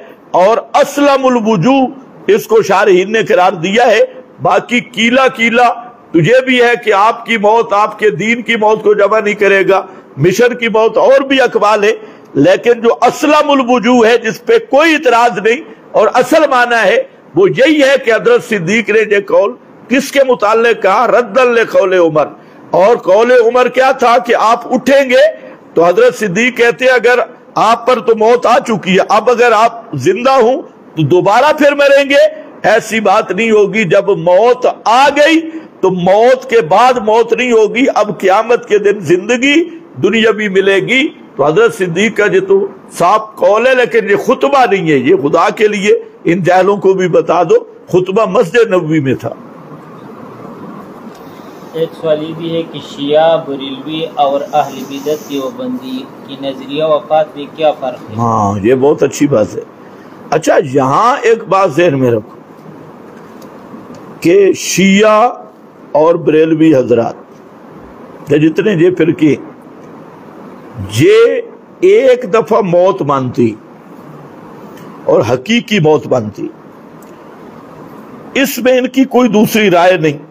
اور اسلم الوجوہ اس کو شارحین نے قرار دیا ہے۔ باقی کیلا کیلا تو یہ بھی ہے کہ آپ کی موت آپ کے دین کی موت کو جمع نہیں کرے گا، مشن کی موت، اور بھی اقوال ہے، لیکن جو اسلم الوجوہ ہے جس پہ کوئی اعتراض نہیں اور اصل معنی ہے وہ یہی ہے کہ حضرت صدیق نے یہ قول کس کے متعلق کہا؟ ردن لقول عمر، اور قول عمر کیا تھا کہ آپ اٹھیں گے، تو حضرت صدیق کہتے ہیں اگر آپ پر تو موت آ چکی ہے، اب اگر آپ زندہ ہوں تو دوبارہ پھر مریں گے، ایسی بات نہیں ہوگی، جب موت آ گئی تو موت کے بعد موت نہیں ہوگی، اب قیامت کے دن زندگی دنیا بھی ملے گی۔ تو حضرت صدیق کا یہ تو صاف قول ہے، لیکن یہ خطبہ نہیں ہے، یہ خدا کے لیے ان جاہلوں کو بھی بتا دو، خطبہ مسجد نبوی میں تھا۔ ایک سوال یہ بھی ہے کہ شیعہ، بریلوی اور اہل بدعت دیوبندی کی نظریہ وفات میں کیا فرق ہے؟ ہاں، یہ بہت اچھی بات ہے۔ اچھا، یہاں ایک بات ذہن میں رکھو کہ شیعہ اور بریلوی حضرات یہ جتنے یہ فرقے، یہ ایک دفعہ موت مانتی اور حقیقی موت مانتی، اس میں ان کی کوئی دوسری رائے نہیں۔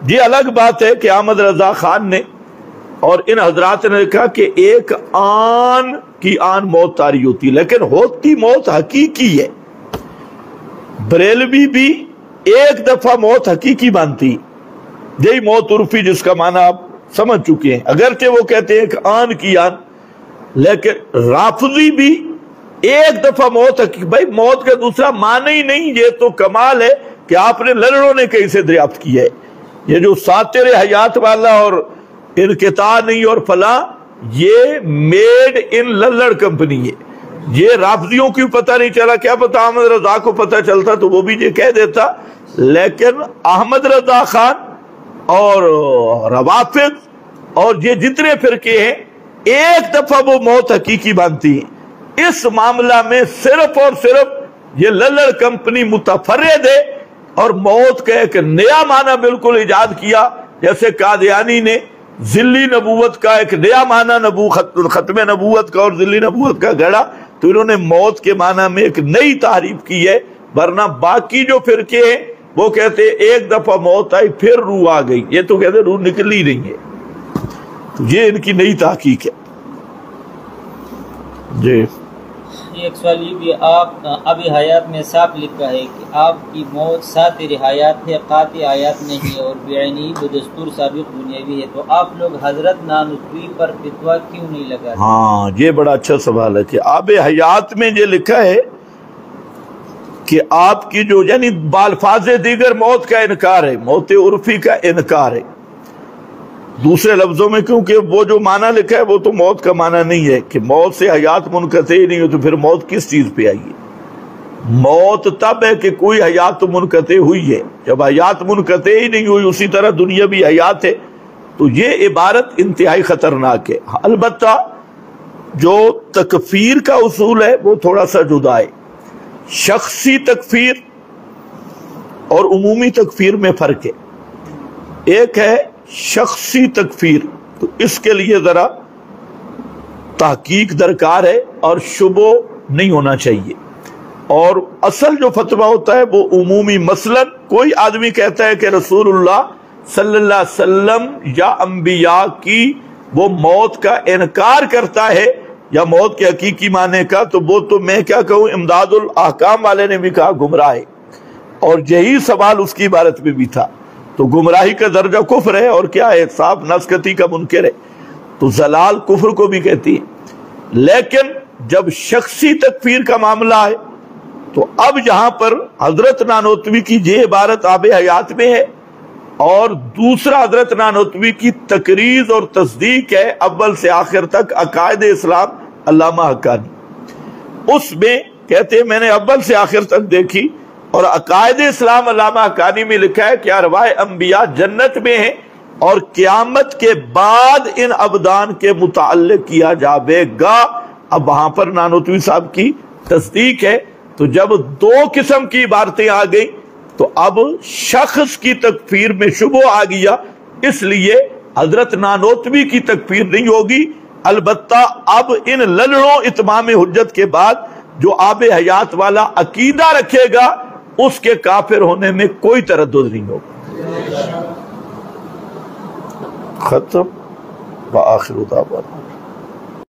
یہ الگ بات ہے کہ احمد رضا خان نے اور ان حضرات نے کہا کہ ایک آن کی آن موت طاری ہوتی، لیکن ہوتی موت حقیقی ہے۔ بریلوی بھی ایک دفعہ موت حقیقی مانتی، یہی موت عرفی جس کا معنی آپ سمجھ چکے ہیں، اگرچہ وہ کہتے ہیں کہ آن کی آن، لیکن رافضی بھی ایک دفعہ موت حقیقی۔ بھائی موت کا دوسرا معنی ہی نہیں، یہ تو کمال ہے کہ آپ نے لڑوں نے کہیں سے دریافت کیا ہے۔ یہ جو ساتر حیات والا اور انقطاع نہیں اور فلاں، یہ میڈ ان للڑ کمپنی ہے۔ یہ رافضیوں کی پتہ نہیں چلا، کیا پتہ احمد رضا کو پتہ چلتا تو وہ بھی یہ کہہ دیتا، لیکن احمد رضا خان اور روافض اور یہ جتنے فرقے ہیں ایک دفعہ وہ موت حقیقی مانتی ہیں۔ اس معاملہ میں صرف اور صرف یہ للڑ کمپنی متفرد ہے، اور موت کا ایک نیا معنی بالکل ایجاد کیا، جیسے قادیانی نے ذلی نبوت کا ایک نیا معنی ختم نبوت کا اور ذلی نبوت کا گڑا، تو انہوں نے موت کے معنی میں ایک نئی تعریف کی ہے، ورنہ باقی جو فرقے ہیں وہ کہتے ہیں ایک دفعہ موت آئی پھر روح آ گئی، یہ تو کہتے ہیں روح نکل ہی نہیں ہے، تو یہ ان کی نئی تحقیق ہے۔ جی ایک سوال یہ بھی، آپ ابھی حیات میں صاف لکھا ہے کہ آپ کی موت ساتر حیات ہے، قاطع حیات نہیں ہے، اور بعینی بدستور سابق دنیاوی ہے، تو آپ لوگ حضرت نانوتوی پر فتویٰ کیوں نہیں لگا؟ ہاں، یہ بڑا اچھا سوال ہے کہ آب حیات میں یہ لکھا ہے کہ آپ کی جو یعنی بالفاظ دیگر موت کا انکار ہے، موت عرفی کا انکار ہے، دوسرے لفظوں میں، کیونکہ وہ جو معنی لکھا ہے وہ تو موت کا معنی نہیں ہے کہ موت سے حیات منقطع ہی نہیں ہو، تو پھر موت کس چیز پہ آئی ہے؟ موت تب ہے کہ کوئی حیات تو منقطع ہوئی ہے، جب حیات منقطع ہی نہیں ہوئی اسی طرح دنیا بھی حیات ہے، تو یہ عبارت انتہائی خطرناک ہے۔ البتہ جو تکفیر کا اصول ہے وہ تھوڑا سا جدا ہے، شخصی تکفیر اور عمومی تکفیر میں فرق ہے۔ ایک ہے شخصی تکفیر، تو اس کے لیے ذرا تحقیق درکار ہے اور شبہ نہیں ہونا چاہیے، اور اصل جو فتویٰ ہوتا ہے وہ عمومی، مثلا کوئی آدمی کہتا ہے کہ رسول اللہ صلی اللہ علیہ وسلم یا انبیاء کی وہ موت کا انکار کرتا ہے یا موت کے حقیقی معنی کا، تو وہ تو میں کیا کہوں، امداد الاحکام والے نے بھی کہا گمراہ ہے، اور یہی سوال اس کی عبارت میں بھی تھا، تو گمراہی کا درجہ کفر ہے، اور کیا ہے، صاف نسکتی کا منکر ہے، تو زلال کفر کو بھی کہتی ہے۔ لیکن جب شخصی تکفیر کا معاملہ ہے تو اب یہاں پر حضرت نانوتوی کی یہ عبارت آب حیات میں ہے، اور دوسرا حضرت نانوتوی کی تقریض اور تصدیق ہے اول سے آخر تک عقائد اسلام علامہ حقانی۔ اس میں کہتے ہیں میں نے اول سے آخر تک دیکھی، اور عقائد اسلام علامہ حقانی میں لکھا ہے کہ ارواح انبیاء جنت میں ہیں اور قیامت کے بعد ان ابدان کے متعلق کیا جاوے گا۔ اب وہاں پر نانوتوی صاحب کی تصدیق ہے۔ تو جب دو قسم کی عبارتیں آ گئیں تو اب شخص کی تکفیر میں شبہ آ گیا، اس لیے حضرت نانوتوی کی تکفیر نہیں ہوگی۔ البتہ اب ان للڑوں اتمام حجت کے بعد جو آب حیات والا عقیدہ رکھے گا اس کے کافر ہونے میں کوئی تردد نہیں ہوگا۔ ختم۔ وآخر دعوانا